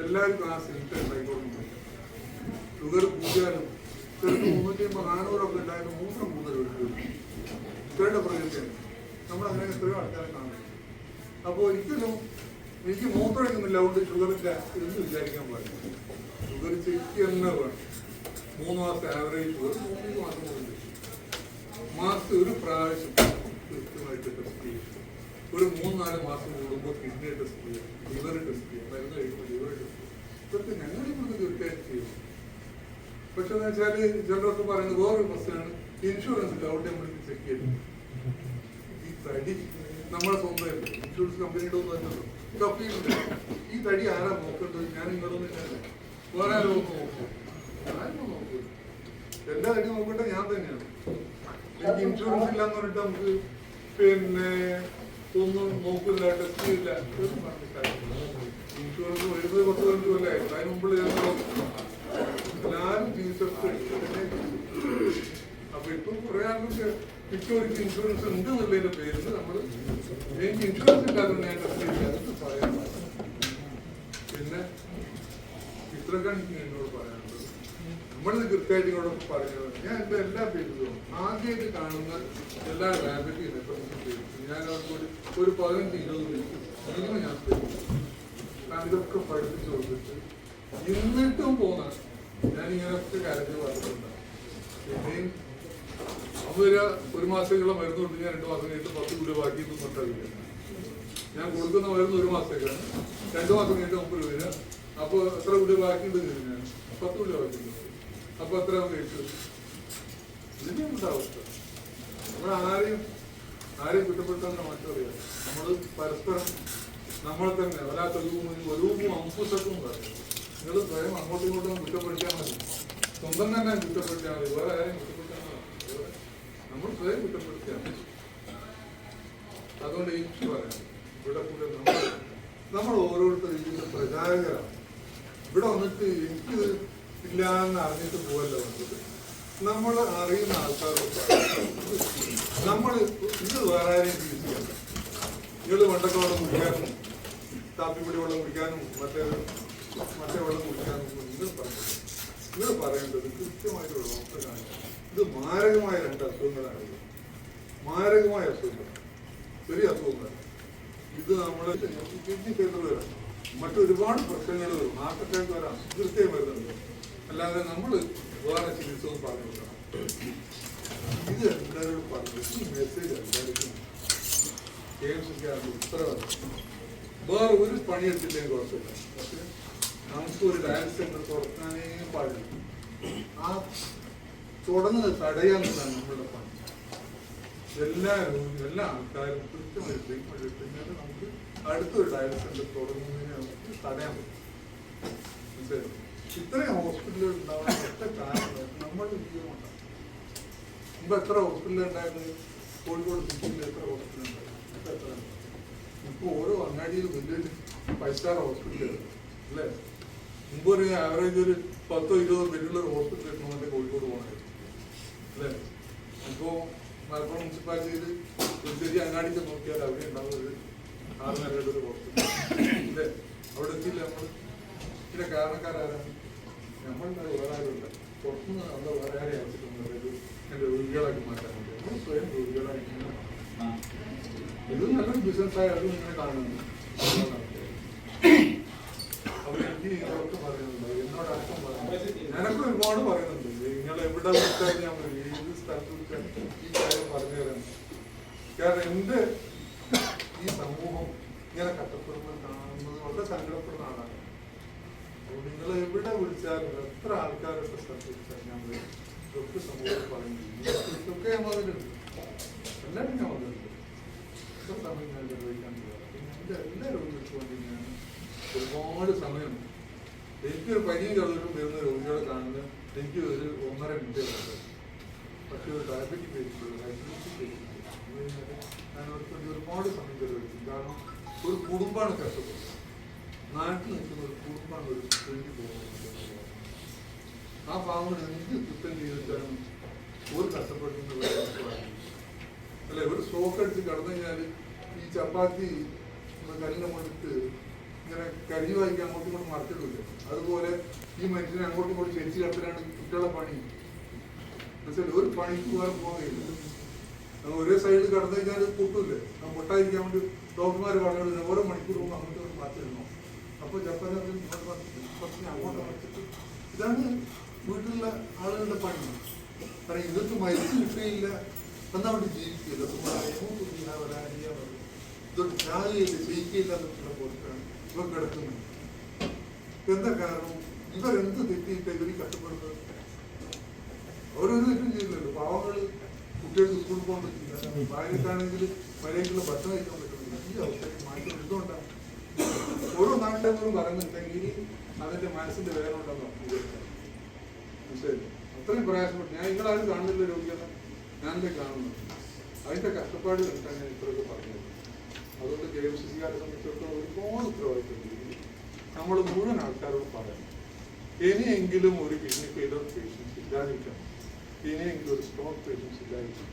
എല്ലാവർക്കും ആ സിംറ്റം ഉണ്ടായിക്കൊള്ളുന്നില്ല. ഷുഗർ കൂടിയാലും ചിലപ്പോൾ 350-400 ഉണ്ടായാലും മൂത്രം കൂടുതൽ ഒഴിക്കും. ഇവരുടെ പ്രകൃതിയാണ്. നമ്മളങ്ങനെ എത്രയോ ആൾക്കാരെ കാണും. അപ്പോൾ ഒരിക്കലും എനിക്ക് മൂത്രമൊഴിക്കുന്നില്ല, അതുകൊണ്ട് ഷുഗറില്ല എന്ന് വിചാരിക്കാൻ പാടില്ല. ഷുഗർ ചെക്ക് തന്നെ വേണം. 3 മാസത്തെ ആവറേജ് ഷുഗർ 3 മാസം കൊണ്ട് മാസത്തിൽ ഒരു പ്രാവശ്യം കൃത്യമായിട്ട് ടെസ്റ്റ് ചെയ്യും. ഒരു 3-4 മാസം കൂടുമ്പോൾ കിഡ്നി ടെസ്റ്റ് ചെയ്യും, ലിവർ ടെസ്റ്റ് ചെയ്യും, മരുന്ന് കഴിക്കുമ്പോൾ ലിവർ ടെസ്റ്റ് ചെയ്യും. ഇതൊക്കെ ഞങ്ങളിവിടെ തീർച്ചയായിട്ടും ചെയ്യും. പക്ഷെ എന്ന് വെച്ചാൽ ചിലരൊക്കെ പറയുന്നത് വേറൊരു പ്രശ്നമാണ്, ഇൻഷുറൻസ് ഗവൺമെന്റ് ചെക്ക് ചെയ്തു. ഈ തടി നമ്മളെ സ്വന്തം ഇൻഷുറൻസ് കമ്പനിയുടെ ഒന്നും അല്ലല്ലോ. കപ്പിയില്ല. ഈ തടി ആരാ നോക്കേണ്ടത്? ഞാൻ നിങ്ങളൊന്നും ഇല്ലല്ലോ. വേറെ ആരും ഒന്ന് നോക്കും? ആരും നോക്കൂ. എല്ലാ തടി നോക്കേണ്ടത് ഞാൻ തന്നെയാണ്. എനിക്ക് ഇൻഷുറൻസ് ഇല്ലാന്ന് പറഞ്ഞിട്ട് നമുക്ക് പിന്നെ ഒന്നും നോക്കില്ല, ടെസ്റ്റ് ചെയ്യില്ല. ഇൻഷുറൻസ് 70-10 കൊല്ലമായിരുന്നു. അതിന് മുമ്പ് ഞാൻ എല്ലാവരും ചികിത്സക്ക്. അപ്പൊ ഇപ്പം കുറെ ആൾക്ക് മിക്കവർക്ക് ഇൻഷുറൻസ് ഉണ്ട് എന്നുള്ളതിന്റെ പേരിൽ നമ്മൾ എനിക്ക് ഇൻഷുറൻസ് ഇല്ലാതെ ഞാൻ ടെസ്റ്റ് ചെയ്യില്ല പറയാൻ. പിന്നെ ഇത്രക്കാണ് എനിക്ക് എന്നോട് പറയാനുള്ളത്. നമ്മളിത് കൃത്യമായിട്ട് ഇങ്ങോട്ട് പറയുന്നത് ഞാൻ എന്റെ എല്ലാ പേരിലും ആദ്യമായിട്ട് കാണുന്ന എല്ലാ ഡയബറ്റിക് ഞാൻ അവർക്ക് ഒരു 15-20 മിനിറ്റ് ഞാൻ കാരണം ഇതൊക്കെ പഠിപ്പിച്ചു കൊടുത്തിട്ട് എന്നിട്ടും പോന്ന ഞാനിങ്ങനൊക്കെ കാര്യങ്ങൾ പറഞ്ഞിട്ടുണ്ട്. പിന്നെയും അവര് 1 മാസത്തേക്കുള്ള മരുന്ന് കൊടുത്ത് ഞാൻ 2 മാസം കഴിഞ്ഞിട്ട് 10 രൂപ ബാക്കിയൊന്നും കൊണ്ടാവില്ല. ഞാൻ കൊടുക്കുന്ന മരുന്ന് 1 മാസത്തേക്കാണ്. 2 മാസം കഴിഞ്ഞിട്ട് 30 രൂപ. അപ്പൊ എത്ര രൂപ ബാക്കിയുണ്ട്? ഞാൻ 10 രൂപ ബാക്കിയുണ്ട്. അപ്പൊ എത്ര കഴിച്ചു? ഇതിന്റെ അവസ്ഥ. നമ്മളാരെയും കുറ്റപ്പെടുത്താൻ നമുക്കറിയാം. നമ്മൾ പരസ്പരം നമ്മളെ തന്നെ വല്ലാത്ത ഒരൂപും അംബുസക്കും പറയും. നിങ്ങൾ സ്വയം അങ്ങോട്ടും ഇങ്ങോട്ടും കുറ്റപ്പെടുത്തിയാൽ മതി. സ്വന്തം തന്നെ കുറ്റപ്പെടുത്തിയാൽ മതി. വേറെ ആരെയും കുറ്റപ്പെടുത്താൻ മതി. നമ്മൾ സ്വയം കുറ്റപ്പെടുത്തിയാൽ മതി. അതുകൊണ്ട് എനിക്ക് പറയാം, ഇവിടെ കൂടെ നമ്മൾ ഓരോരുത്തരും ഇതിന്റെ പ്രചാരകരാണ്. ഇവിടെ വന്നിട്ട് എനിക്ക് ഇല്ലാന്ന് അറിഞ്ഞിട്ട് പോകല്ല വന്നത്. നമ്മൾ അറിയുന്ന ആൾക്കാരോട് നമ്മൾ ഇത് വേറെ ആരെയും ചികിത്സിക്കണ്ട. നിങ്ങൾ വെണ്ടക്ക വെള്ളം കുടിക്കാനും കാപ്പിപ്പൊടി വെള്ളം കുടിക്കാനും മറ്റേ വെള്ളം കുടിക്കാനും നിങ്ങൾ പറഞ്ഞു നിങ്ങൾ പറയേണ്ടത് കൃത്യമായിട്ടുള്ള ഡോക്ടറെ കാണിക്കാം. ഇത് മാരകമായ 2 അസുഖങ്ങളാണ്. മാരകമായ അസുഖങ്ങൾ, ചെറിയ അസുഖങ്ങൾ. ഇത് നമ്മുടെ കിഡ്നി ഫെയിലർ വരാം, മറ്റൊരുപാട് പ്രശ്നങ്ങൾ വരും, ഹാർട്ട് അറ്റാക്ക് വരാം, കൃത്യം വരുന്നുണ്ട്. അല്ലാതെ നമ്മൾ വേറെ ചികിത്സവും പറഞ്ഞു കൊടുക്കണം. ഇത് എല്ലാവരോടും പറഞ്ഞു ഈ മെസ്സേജ് എല്ലാവർക്കും ഉത്തരവാദിത്വം. വേറെ ഒരു പണിയെടുത്തില്ലെങ്കിൽ കുഴപ്പമില്ല. പക്ഷെ നമുക്ക് ഒരു ഡയാലിസിസ് സെന്റർ തുറക്കാനേ പാടില്ല. ആ തുടങ്ങുന്നത് തടയാന്നുള്ളതാണ് നമ്മളുടെ പണി. എല്ലാ ആൾക്കാരും കൃത്യമായി ട്രീറ്റ്മെന്റ് എടുത്തുകഴിഞ്ഞാൽ നമുക്ക് അടുത്തൊരു ഡയാലിസിസ് സെന്റർ തുടങ്ങുന്നതിന് നമുക്ക് തടയാൻ പറ്റും. മനസ്സിലായി? ഇത്രയും ഹോസ്പിറ്റലുകൾ ഉണ്ടാവാൻ ഒറ്റ കാരണം നമ്മുടെ ജീവിതമുണ്ടാകും. മുമ്പ് എത്ര ഹോസ്പിറ്റലുകൾ ഉണ്ടായിരുന്നു? കോഴിക്കോട് സിറ്റിയിൽ എത്ര ഹോസ്പിറ്റൽ ഉണ്ടായിരുന്നു? ഇപ്പോൾ ഓരോ അങ്ങാടിയിലും വലിയൊരു 5 സ്റ്റാർ ഹോസ്പിറ്റലുകൾ അല്ലേ? മുമ്പ് ഒരു ആവറേജ് ഒരു 10-20 ബെഡുള്ള ഒരു ഹോസ്പിറ്റൽ എത്തണമെങ്കിൽ കോഴിക്കോട് പോകണമായിരുന്നു അല്ലേ? ഇപ്പോൾ മലപ്പുറം മുനിസിപ്പാലിറ്റിയിൽ ഒരു ചെറിയ അങ്ങാടിക്ക് നോക്കിയാൽ അവിടെ ഉണ്ടാവും ഒരു 6 നിലയുടെ ഒരു ഹോസ്പിറ്റൽ അല്ലേ? അവിടെ എത്തിയില്ല നമ്മൾ. ഇതിന്റെ കാരണക്കാരാരാണ്? നമ്മളുടെ വേറെ ആരുമില്ല. പുറത്തുനിന്ന് നമ്മൾ വേറെ ആരെ അയച്ചിട്ടുണ്ട് എൻ്റെ രോഗികളാക്കി മാറ്റാൻ വേണ്ടി. നമ്മൾ സ്വയം രോഗികളാക്കി ഇത് നല്ലൊരു ബിസിനസ്സായി അതും ഇങ്ങനെ കാണുന്നു. അവരെനിക്ക് ഇതൊക്കെ പറയുന്നുണ്ട്, എന്നോടക്കം പറയുന്നുണ്ട്, ഞാനൊക്കെ ഒരുപാട് പറയുന്നുണ്ട്. നിങ്ങൾ എവിടെ വിളിച്ചാൽ ഞാൻ ഏത് സ്ഥലത്ത് വിളിച്ചാൽ ഈ കാര്യം പറഞ്ഞു തരാൻ. കാരണം എൻ്റെ ഈ സമൂഹം ഇങ്ങനെ കഷ്ടപ്പെടുന്നത് കാണുന്നത് വളരെ സങ്കടപ്പെടുന്ന ആളാണ്. അപ്പോൾ നിങ്ങൾ എവിടെ വിളിച്ചാലും എത്ര ആൾക്കാരുടെ സ്ഥലത്ത് വിളിച്ചാൽ ഞാൻ ഇതൊക്കെ സമൂഹത്തിൽ പറയുന്നത് ഇതൊക്കെ ഞാൻ വന്നിട്ടുണ്ട്. എല്ലാവരും ഞാൻ വന്നിട്ടുണ്ട്. ഇത്ര സമയം ഞാൻ ചെലവഴിക്കാൻ പോകാം. പിന്നെ എൻ്റെ എല്ലാ രോഗികൾക്കും വേണ്ടി ഞാൻ ഒരുപാട് സമയം, എനിക്കൊരു പനിയും ചെറുതും വരുന്ന രോഗികളെ കാണുന്നത് എനിക്ക് ഒരു 1.5 മിനിറ്റ് വേണ്ടത്. പക്ഷേ ഒരു ഡയബറ്റിക് പേഷ്യൻ്റ്, ഹൈപ്പർടെൻഷൻ പേഷ്യൻ്റ് ഞാൻ അവർക്ക് വേണ്ടി ഒരുപാട് സമയം ചെലവഴിക്കും. കാരണം ഒരു കുടുംബമാണ് കഷ്ടപ്പെടുന്നത്. നാട്ടിൽ നിൽക്കുന്ന ഒരു കുടുംബമാണ് ഒരു വേണ്ടി പോകുന്നത്. ആ പാവങ്ങൾ എന്ത് കുറ്റം ചെയ്തിട്ടാണ് ഒരു കഷ്ടപ്പെടുന്നത് അല്ലെ? ഒരു സ്ട്രോക്ക് അടിച്ച് കടന്നു കഴിഞ്ഞാൽ ഈ ചപ്പാത്തി കല്ലിൻ്റെ മുകളിട്ട് ഇങ്ങനെ കരി വായിക്കാൻ അങ്ങോട്ടും ഇങ്ങോട്ടും മറിച്ചിട്ടില്ല. അതുപോലെ ഈ മനുഷ്യനെ അങ്ങോട്ടും ഇങ്ങോട്ടും ചെരിച്ച് കിടത്തിലാണ് കുട്ടികളെ പണി. മനസ്സിലായി? ഒരു പണിക്ക് വേറെ പോകാൻ കഴിയില്ല. ഒരേ സൈഡിൽ കടന്നു കഴിഞ്ഞാൽ പൊട്ടില്ലേ? പൊട്ടാതിരിക്കാൻ വേണ്ടി ഡോക്ടർമാർ പറഞ്ഞു ഓരോ മണിക്കൂർ മുമ്പ് അങ്ങോട്ട് മാറ്റിയിരുന്നു. അപ്പോൾ ജപ്പാൻ അങ്ങോട്ട് മറിച്ചിട്ട് ഇതാണ് വീട്ടിലുള്ള ആളുകളുടെ പണി. കാരണം ഇതൊക്കെ മരിച്ചു കിട്ടുകയില്ല, എന്നവിടെ ജീവിക്കില്ല. ഇതൊക്കെ ചാകയില്ല, ജയിക്കില്ല എന്നുള്ള പോസ്റ്റാണ് ഇവ കിടക്കുന്നത്. എന്താ കാരണം? ഇവരെന്ത് തെറ്റിയിട്ട് ഇവർ കഷ്ടപ്പെടുന്നത്? അവരൊരു തെറ്റും ചെയ്തില്ലല്ലോ. പാവങ്ങൾ കുട്ടികൾക്ക് സ്കൂളിൽ പോകാൻ പറ്റില്ല, ഭാര്യക്കാണെങ്കിൽ മര്യാദക്കുള്ള ഭക്ഷണം കഴിക്കാൻ പറ്റുന്നില്ല. ഈ അവസ്ഥയ്ക്ക് മാറ്റം എന്തുകൊണ്ടാണ്? ഓരോ നാട്ടിലും പറയുന്നുണ്ടെങ്കിൽ അതിന്റെ മനസ്സിന്റെ വേദന ഉണ്ടെന്ന് മനസ്സിലായില്ല. അത്രയും പ്രയാസപ്പെട്ടു. ഞാൻ നിങ്ങളാരും കാണുന്നില്ല രോഗികളെ, ഞാനല്ലേ കാണുന്നത്. അതിന്റെ കഷ്ടപ്പാട് കണ്ടാണ് ഞാൻ ഇത്രയൊക്കെ പറഞ്ഞത്. അതുകൊണ്ട് KMCC-കാരെ സംബന്ധിച്ചിടത്തോളം ഒരുപാട് ഉത്തരവാദിത്തം നമ്മൾ മുഴുവൻ ആൾക്കാരോട് പറയണം. ഇനിയെങ്കിലും ഒരു കിഡ്നി ഫെയിലർ പേഷ്യൻസ് ഇല്ലാതിരിക്കണം, ഇനിയെങ്കിലും ഒരു സ്ട്രോക്ക് പേഷ്യൻസ് ഇല്ലാതിരിക്കണം,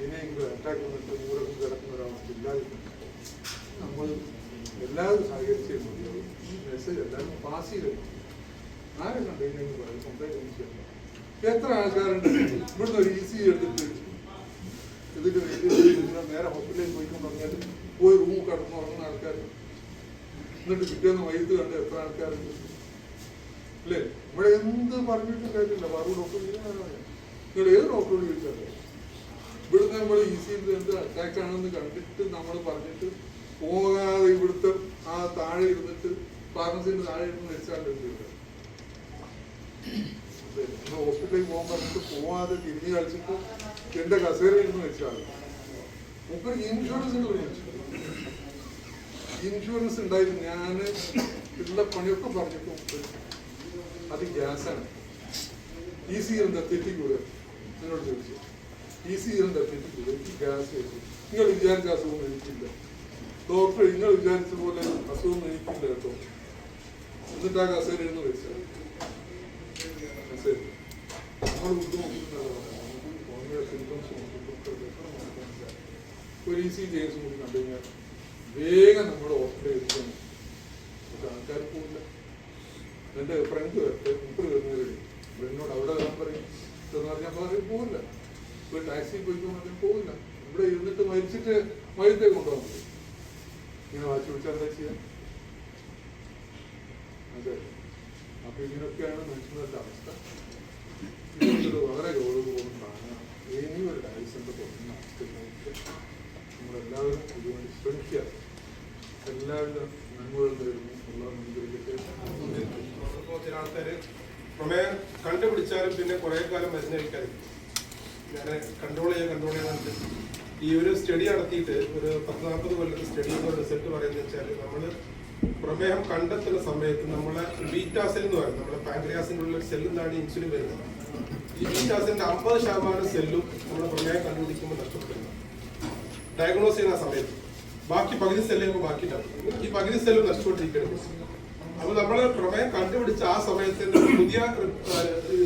ഇനിയെങ്കിലും അറ്റാക്ക് വന്നിട്ട് മൂലം കിടക്കുന്ന ഒരാൾക്ക് ഇല്ലാതിരിക്കണം. നമ്മൾ എല്ലാവരും സഹകരിച്ചേ മതിയാവും. ഈ മെസ്സേജ് എല്ലാവരും പാസ് ചെയ്തിട്ടുണ്ട്. ആരെ കണ്ടെങ്കിലും പറയും കംപ്ലൈൻറ്റ്. എത്ര ആൾക്കാരുണ്ട് ഇവിടുന്ന് ഒരു ECG എടുത്തിട്ട് ഇതിൽ നേരെ ഹോസ്പിറ്റലിൽ പോയിക്കൊണ്ട് പറഞ്ഞാൽ പോയി റൂം കടന്നു ഉറങ്ങുന്ന ആൾക്കാർ, എന്നിട്ട് പിറ്റേന്ന് വൈകിട്ട് കണ്ട് എത്ര ആൾക്കാരുണ്ട് അല്ലേ? ഇവിടെ എന്ത് പറഞ്ഞിട്ടും കാര്യമില്ല. വേറെ ഡോക്ടർ നിങ്ങൾ ഏത് ഡോക്ടറോട് ചോദിച്ചാലോ ഇവിടുന്ന് നമ്മൾ ECG എന്ത് അറ്റാക്ക് ആണെന്ന് കണ്ടിട്ട് നമ്മൾ പറഞ്ഞിട്ട് പോകാതെ ഇവിടുത്തെ ആ താഴെ ഇരുന്നിട്ട് ഫാർമസിന്റെ താഴെ ഇരുന്ന് വെച്ചാൽ ഹോസ്പിറ്റലിൽ പോകാൻ പറഞ്ഞിട്ട് പോവാതെ തിരിഞ്ഞ് കളിച്ചിട്ട് എന്റെ കസേരയിൽ നിന്ന് വെച്ചാൽ മുപ്പര് ഇൻഷുറൻസ് ഉണ്ടായിരുന്നു. ഞാൻ ഉള്ള പണിയൊക്കെ പറഞ്ഞിട്ട് അത് ഗ്യാസാണ്. ECG എന്താ തെറ്റിക്കൂടെ? എന്നോട് ചോദിച്ചു. ECG എന്താ തെറ്റിക്കൂടെ? എനിക്ക് ഗ്യാസ് വെച്ചു. നിങ്ങൾ വിചാരിച്ച അസുഖം എനിക്കില്ല ഡോക്ടർ, നിങ്ങൾ വിചാരിച്ച പോലെ അസുഖം എനിക്കില്ല കേട്ടോ. എന്നിട്ട് ആ കസേരയിൽ നിന്ന് വെച്ചാൽ നമ്മൾ ഒരു ECG കേസ് കൂടി കണ്ടു കഴിഞ്ഞാൽ വേഗം നമ്മുടെ ഹോസ്പിറ്റലിൽ എത്തിക്കാൻ ആൾക്കാർ പോകില്ല. എൻ്റെ ഫ്രണ്ട് വരുന്നവര് എന്നോട് അവിടെ വരാൻ പറയും ഞാൻ പറയും പോകില്ല, ഒരു ടാക്സി പോയിക്കൊണ്ടെങ്കിൽ പോകില്ല, ഇവിടെ ഇരുന്നിട്ട് മരിച്ചിട്ട് മയത്തെ കൊണ്ടുപോകാൻ പറ്റും. ഇങ്ങനെ വാശി പിടിച്ചാൽ എന്താ ചെയ്യാൻ? അതെ, അപ്പൊ ഇങ്ങനെയൊക്കെയാണ് മനുഷ്യരുടെ അവസ്ഥ. ഇത് വളരെ ഗൗരവപൂർണ്ണമാണ്. ഇനിയും ഒരു ഡയസിന്റെ തുടങ്ങുന്ന അവസ്ഥയിലേക്ക് നമ്മളെല്ലാവരും ഇതുവേണ്ടി ശ്രമിക്കുക. എല്ലാവിധ നന്മകളും തരുന്നു ഉള്ള ചില ആൾക്കാര് പ്രമേയം കണ്ടുപിടിച്ചാലും പിന്നെ കുറെ കാലം മരുന്ന് കഴിക്കാതിരിക്കും. ഞാൻ കൺട്രോൾ ചെയ്യാൻ ഈ ഒരു സ്റ്റഡി നടത്തിയിട്ട് ഒരു 10-40 കൊല്ലത്തെ സ്റ്റഡിയുടെ റിസൾട്ട് പറയുന്നത് വെച്ചാൽ നമ്മൾ പ്രമേഹം കണ്ടെത്തുന്ന സമയത്ത് നമ്മളെ ബീറ്റാ സെൽ എന്ന് പറയുന്നത് നമ്മുടെ പാൻക്രിയാസിന്റെ ഉള്ള സെല്ലിൽ നിന്നാണ് ഇൻസുലിൻ വരുന്നത്. ഈ ബീറ്റാ സെല്ലിന്റെ 50% സെല്ലും നമ്മൾ പ്രമേഹം കണ്ടുപിടിക്കുമ്പോൾ നഷ്ടപ്പെടുന്നു ഡയഗ്നോസ് ചെയ്യുന്ന സമയത്ത്. ബാക്കി പകുതി സെല്ലുകൾ ബാക്കിയിട്ടാണ്. ഈ പകുതി സെല്ലും നഷ്ടപ്പെട്ടിരിക്കുന്നത്. അപ്പൊ നമ്മൾ പ്രമേയം കണ്ടുപിടിച്ച ആ സമയത്ത് പുതിയ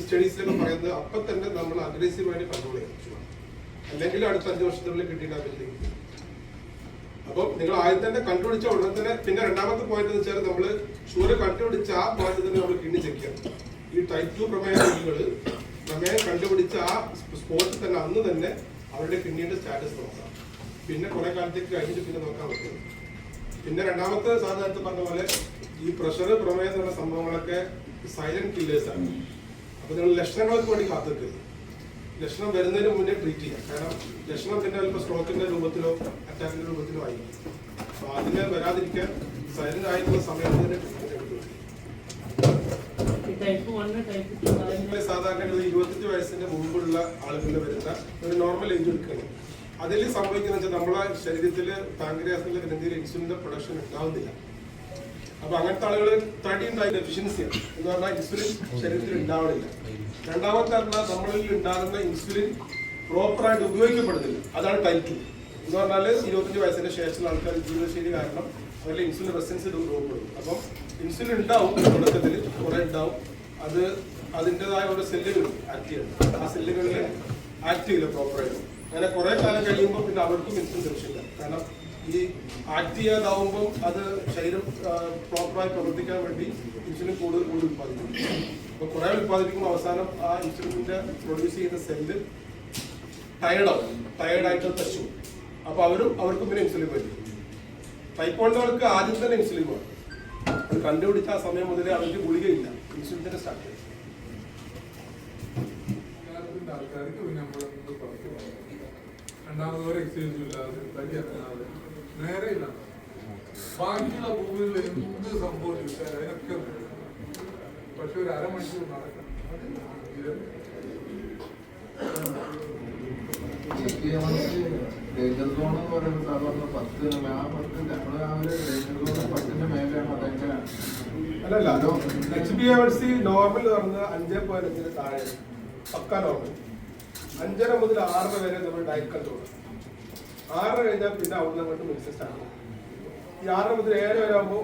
സ്റ്റഡീസിലൊക്കെ പറയുന്നത് അപ്പം തന്നെ നമ്മൾ അഗ്രസീവായിട്ട് കൺട്രോൾ ചെയ്യണം, അല്ലെങ്കിൽ അടുത്ത 5 വർഷത്തിനുള്ളിൽ കിട്ടിയിട്ടാൻ പറ്റില്ല. അപ്പം നിങ്ങൾ ആദ്യം തന്നെ കണ്ടുപിടിച്ച ഉടനെ തന്നെ പിന്നെ രണ്ടാമത്തെ പോയിന്റ് എന്ന് വെച്ചാൽ നമ്മൾ ഷുഗർ കണ്ടുപിടിച്ച ആ പോയിന്റ് തന്നെ നമ്മൾ കിഡ്നി ചെക്ക് ചെയ്യണം. ഈ ടൈപ്പ് 2 പ്രമേയ രോഗികൾ പ്രമേയം കണ്ടുപിടിച്ച ആ സ്പോട്ടിൽ തന്നെ അന്ന് തന്നെ അവരുടെ കിഡ്നിയുടെ സ്റ്റാറ്റസ് നോക്കാം. പിന്നെ കുറെ കാലത്തേക്ക് കഴിഞ്ഞിട്ട് പിന്നെ നോക്കാൻ പറ്റും. പിന്നെ രണ്ടാമത്തെ സാധാരണ പറഞ്ഞ പോലെ ഈ പ്രഷർ പ്രമേയം എന്നുള്ള സംഭവങ്ങളൊക്കെ സൈലന്റ് കില്ലേഴ്സ് ആണ്. അപ്പൊ നിങ്ങൾ ലക്ഷണങ്ങൾക്ക് വേണ്ടി കാത്തിരിക്കരുത്. ലക്ഷണം വരുന്നതിന് മുന്നേ ട്രീറ്റ് ചെയ്യാം. കാരണം ലക്ഷണം പിന്നെ ചിലപ്പോൾ സ്ട്രോക്കിന്റെ രൂപത്തിലോ അറ്റാക്കിന്റെ രൂപത്തിലോ ആയിരിക്കും. അപ്പൊ അതിനെ വരാതിരിക്കാൻ സൈലന്റ് ആയിട്ടുള്ള സമയത്ത് തന്നെ ട്രീറ്റ്മെന്റ് എടുക്കുക. സാധാരണ 25 വയസ്സിന്റെ മുമ്പുള്ള ആളുകളിൽ വരുന്ന ഒരു നോർമൽ ഏജ് എടുക്കുകയാണ്. അതിൽ സംഭവിക്കുന്ന വെച്ചാൽ നമ്മളെ ശരീരത്തിൽ പാൻക്രിയാസിന്റെ ഗ്രന്ഥിയിൽ ഇൻസുലിന്റെ പ്രൊഡക്ഷൻ ഉണ്ടാവുന്നില്ല. അപ്പൊ അങ്ങനത്തെ ആളുകൾ തടി ഉണ്ടായ ഡെഫിഷ്യൻസിയാണ് എന്ന് പറഞ്ഞാൽ ഇൻസുലിൻ ശരീരത്തിൽ ഉണ്ടാവണില്ല. രണ്ടാമത്തെ പറഞ്ഞാൽ നമ്മളിൽ ഉണ്ടാകുന്ന ഇൻസുലിൻ പ്രോപ്പറായിട്ട് ഉപയോഗിക്കപ്പെടുന്നില്ല. അതാണ് ടൈപ്പ് 2 എന്ന് പറഞ്ഞാൽ 25 വയസ്സിന് ശേഷമുള്ള ആൾക്കാർ ജീവിതശൈലി കാരണം അവരുടെ ഇൻസുലിൻ റെസിസ്റ്റൻസ് രൂപപ്പെടും. അപ്പം ഇൻസുലിൻ ഉണ്ടാവും, തുടക്കത്തിൽ കുറെ ഉണ്ടാവും. അത് അതിൻ്റെതായ ഓരോ സെല്ലുകൾ ആക്ട് ചെയ്യണം. ആ സെല്ലുകളിൽ ആക്ട് ചെയ്യില്ല പ്രോപ്പറായിട്ട്. അങ്ങനെ കുറെ കാലം കഴിയുമ്പോൾ പിന്നെ അവർക്കും ഇൻസുലിൻ ലഭിച്ചില്ല. കാരണം ഈ ആക്ട് ചെയ്യാതാവുമ്പോൾ അത് ശരീരം പ്രോപ്പറായി പ്രവർത്തിക്കാൻ വേണ്ടി ഇൻസുലിൻ കൂടുതൽ ഉത്പാദിപ്പിക്കും. അപ്പൊ കുറെ ഉത്പാദിപ്പിക്കുമ്പോൾ അവസാനം ആ ഇൻസുലിന്റെ പ്രൊഡ്യൂസ് ചെയ്യുന്ന സെല്ല് ടയർഡായിട്ട് തച്ചു. അപ്പൊ അവർക്കും പിന്നെ ഇൻസുലിൻ വരും. ടൈപ്പ് 1 ആദ്യം തന്നെ ഇൻസുലിൻ വേണം. അത് കണ്ടുപിടിച്ച ആ സമയം മുതലേ അവർക്ക് ഗുളികയില്ല, ഇൻസുലിൻ തന്നെ സ്റ്റാർട്ട് ചെയ്യും. ആൾക്കാർക്ക് പിന്നെ രണ്ടാമത് ഒരു എക്സസൈസും ഇല്ലാതെ തടിയാക്കാതെ നേരെ ഇല്ല. ബാക്കിയുള്ള ഭൂമിയിൽ എന്ത് സംഭവിച്ചാൽ അതിനൊക്കെ പക്ഷെ ഒരു അരമണിക്കൂർ നടക്കണം. ഡേഞ്ചർ സോൺ എന്ന് പറയുന്നത് സാധാരണ 10 ആ 10 നമ്മള് ആ ഒരു ഡേഞ്ചർ സോൺ 10ന്റെ മേലെയാണ്. അതെങ്ങനെയാണ്? അല്ലല്ല, HbA1c നോർമൽ പറഞ്ഞത് 5.5 താഴെ പക്ക നോർമൽ. 5.5 മുതൽ 6 വരെ നമ്മൾ ഡയറ്റ് കൺട്രോൾ. 6 കഴിഞ്ഞാൽ പിന്നെ അവിടെ അങ്ങോട്ട് മെഡിസിൻ സ്റ്റാർട്ട് ചെയ്യും. ഈ 6 മുതൽ 7 വരെ ആകുമ്പോൾ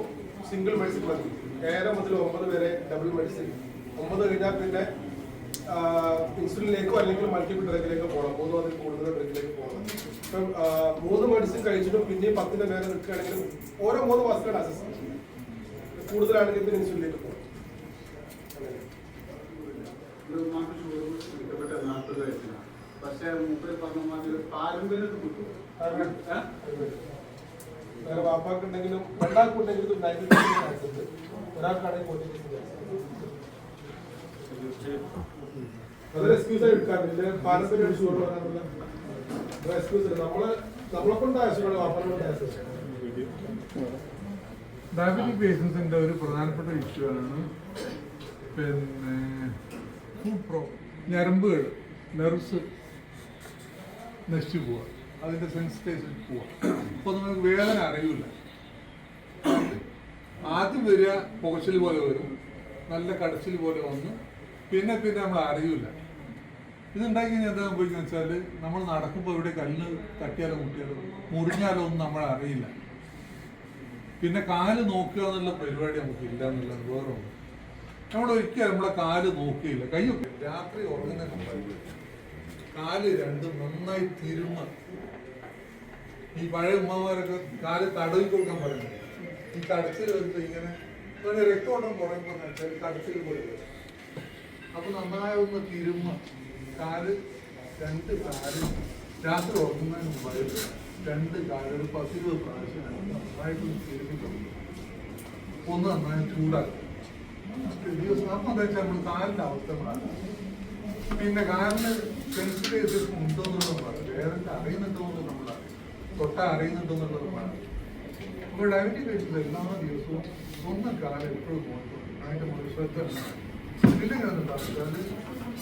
സിംഗിൾ മെഡിസിൻ മതി. 7 മുതൽ 9 വരെ ഡബിൾ മെഡിസിൻ. 9 കഴിഞ്ഞാൽ പിന്നെ ഇൻസുലിനിലേക്കോ അല്ലെങ്കിൽ മൾട്ടിപ്പിൾ ഡ്രഗിലേക്കോ പോകണം. 3 അതിൽ കൂടുതൽ ഡ്രഗിലേക്ക് പോകണം. ഇപ്പം 3 മെഡിസിൻ കഴിച്ചിട്ടും പിന്നെയും 10ന്റെ മേലെ നിൽക്കുകയാണെങ്കിലും ഓരോ 3 മാസത്തിലാണ് അസസ്. കൂടുതലാണെങ്കിൽ പിന്നെ ഇൻസുലിനിലേക്ക് പോകണം. പക്ഷേ മൂപ്പര് പറഞ്ഞ മാതിരി പാരമ്പര്യം കിട്ടും. വേറെ വാപ്പാക്കുണ്ടെങ്കിലും രണ്ടാൾക്കുണ്ടെങ്കിലും 90% ഉണ്ട്. ഒരാൾക്കാണെങ്കിൽ 40%. അതൊരു എക്സ്ക്യൂസ് ആയി എടുക്കാറില്ല. പാരമ്പര്യം ഷുഗർ വരാനുള്ള എക്സ്ക്യൂസ് ഇല്ല. നമ്മളെ കൊണ്ടായ അസുഖമാണ്, വാപ്പാനെ കൊണ്ടായ അസുഖം. ഡയബറ്റിക് പേഷ്യൻസിന്റെ ഒരു പ്രധാനപ്പെട്ട ഇഷ്യൂ ആണ് പിന്നെ ഞരമ്പുകൾ നെർവ്സ് നശിച്ചു പോവുക, അതിന്റെ സെൻസിറ്റൈസേഷൻ പോവുക. അപ്പോൾ നമുക്ക് വേദന അറിയില്ല. ആദ്യം വരിക പുകച്ചിൽ പോലെ വരും, നല്ല കടച്ചിൽ പോലെ വന്ന് പിന്നെ നമ്മൾ അറിയില്ല. ഇതുണ്ടാക്കി കഴിഞ്ഞാൽ എന്താ സംഭവിക്കുന്നത് വെച്ചാൽ നമ്മൾ നടക്കുമ്പോൾ ഇവിടെ കല്ല് തട്ടിയാലോ മുട്ടിയാലോ മുറിഞ്ഞാലോ ഒന്നും നമ്മൾ അറിയില്ല. പിന്നെ കാല് നോക്കുക എന്നുള്ള പരിപാടി നമുക്കില്ല എന്നുള്ളത് വേറെ ഉണ്ട്. നമ്മൾ ഒരിക്കലും നമ്മളെ കാല് നോക്കിയില്ല. കയ്യൊക്കെ രാത്രി ഉറങ്ങുന്നതിന് മുമ്പ് കാല് രണ്ടും നന്നായി തിരുമ്മ. ഈ പഴയ ഉമ്മമാരൊക്കെ കാല് തടവി കൊടുക്കാൻ പറയുന്നത്. ഈ കടച്ചിൽ വരുമ്പോൾ ഇങ്ങനെ രക്തോട്ടം കുറയുമ്പോൾ കടച്ചിൽ കൊടുക്കുക. അപ്പൊ നന്നായി ഒന്ന് തിരുമ്മ രണ്ട് കാല് രാത്രി ഉറങ്ങുന്നതിന് മുമ്പായിട്ട് 2 കാല് ഒരു 10-20 പ്രാവശ്യം നന്നായിട്ടൊന്ന് തിരുമ്മിക്കൊടുക്കുക. ഒന്ന് നന്നായി ചൂടാക്കുക. അപ്പം എന്താ വെച്ചാൽ നമ്മൾ കാലിന്റെ അവസ്ഥ മാറും. പിന്നെ കാലിന് സെൻസിറ്റൈസേഷൻ ഉണ്ടോന്നുള്ളത് മാറും. വേദന അറിയുന്നുണ്ടോന്നുള്ളത് നമ്മൾ തൊട്ടാ അറിയുന്നുണ്ടോന്നുള്ളത് മാറും. അപ്പോൾ ഡയബറ്റിക് പേഷ്യൻസ് എല്ലാ ദിവസവും സ്വന്തം കാലം എപ്പോഴും നോക്കണം. അതിന്റെ മുകളിൽ ശ്രദ്ധ ഇല്ലെങ്കിൽ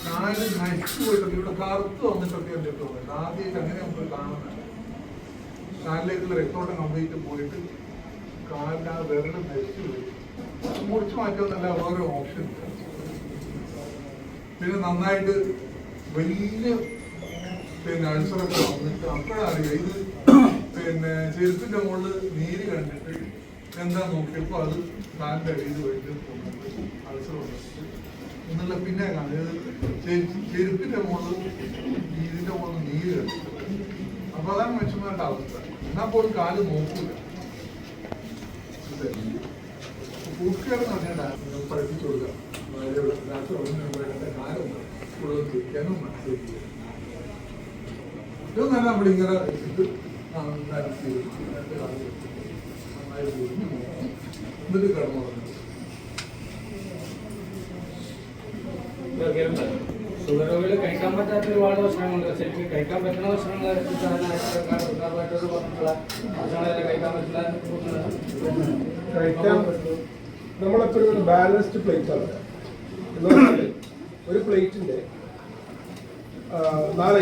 കാല് നശിച്ചു പോയിട്ടുണ്ട്. ഇവിടെ കറുത്ത് വന്നിട്ടൊക്കെ എൻ്റെ തോന്നുന്നത് ആദ്യമായിട്ട് അങ്ങനെ നമുക്ക് കാണുന്നത്. കാലിലേക്കുള്ള രക്തോട്ടം കംപ്ലീറ്റ് പോയിട്ട് കാലിൻ്റെ ആ വിരൽ നശിച്ചു പോയി. മുറിച്ച് മാറ്റുമെന്നല്ല ഓരോ ഓപ്ഷൻ. പിന്നെ നന്നായിട്ട് വലിയ അൾസറൊക്കെ വന്നിട്ട് അപ്പോഴറിയാം ഇത് ചെരുപ്പിന്റെ മുകളിൽ നീര് കണ്ടിട്ട് എന്താ നോക്കിയപ്പോൾ അത് കാലിന്റെ അടിയിൽ വേണ്ടി അൾസർ വന്നിട്ട് എന്നുള്ള പിന്നെ കാണുന്നത് ചെരുപ്പിന്റെ മുകളിൽ ഇതിന്റെ മുകളിൽ നീര് കണ്ടിട്ട്. അപ്പൊ അതാണ് മനുഷ്യന്മാരുടെ അവസ്ഥ. എന്നാൽ പോലും കാല് നോക്കൂല. കൂട്ടുകാരെന്ന് പറഞ്ഞാൽ പഠിപ്പിച്ചു കൊടുക്കുക. രാത്രി ഉറങ്ങുന്ന കാലം കൂടുതൽ തിരിക്കാനും മനസ്സിലാക്കുക. ഇതൊന്നല്ല നമ്മളിങ്ങനെ വെച്ചിട്ട് എന്നിട്ട് കിടന്നു. ഷുഗറുകൾ കഴിക്കാൻ പറ്റാത്ത ഒരുപാട് ഭക്ഷണങ്ങളുണ്ട്. ശരിക്കും കഴിക്കാൻ പറ്റുന്ന ഭക്ഷണങ്ങൾ കഴിക്കാൻ പറ്റില്ല. നമ്മളെപ്പോഴും ഒരു ബാലൻസ്ഡ് പ്ലേറ്റ് ആണ്. എന്ന് പറഞ്ഞാൽ ഒരു പ്ലേറ്റിന്റെ 4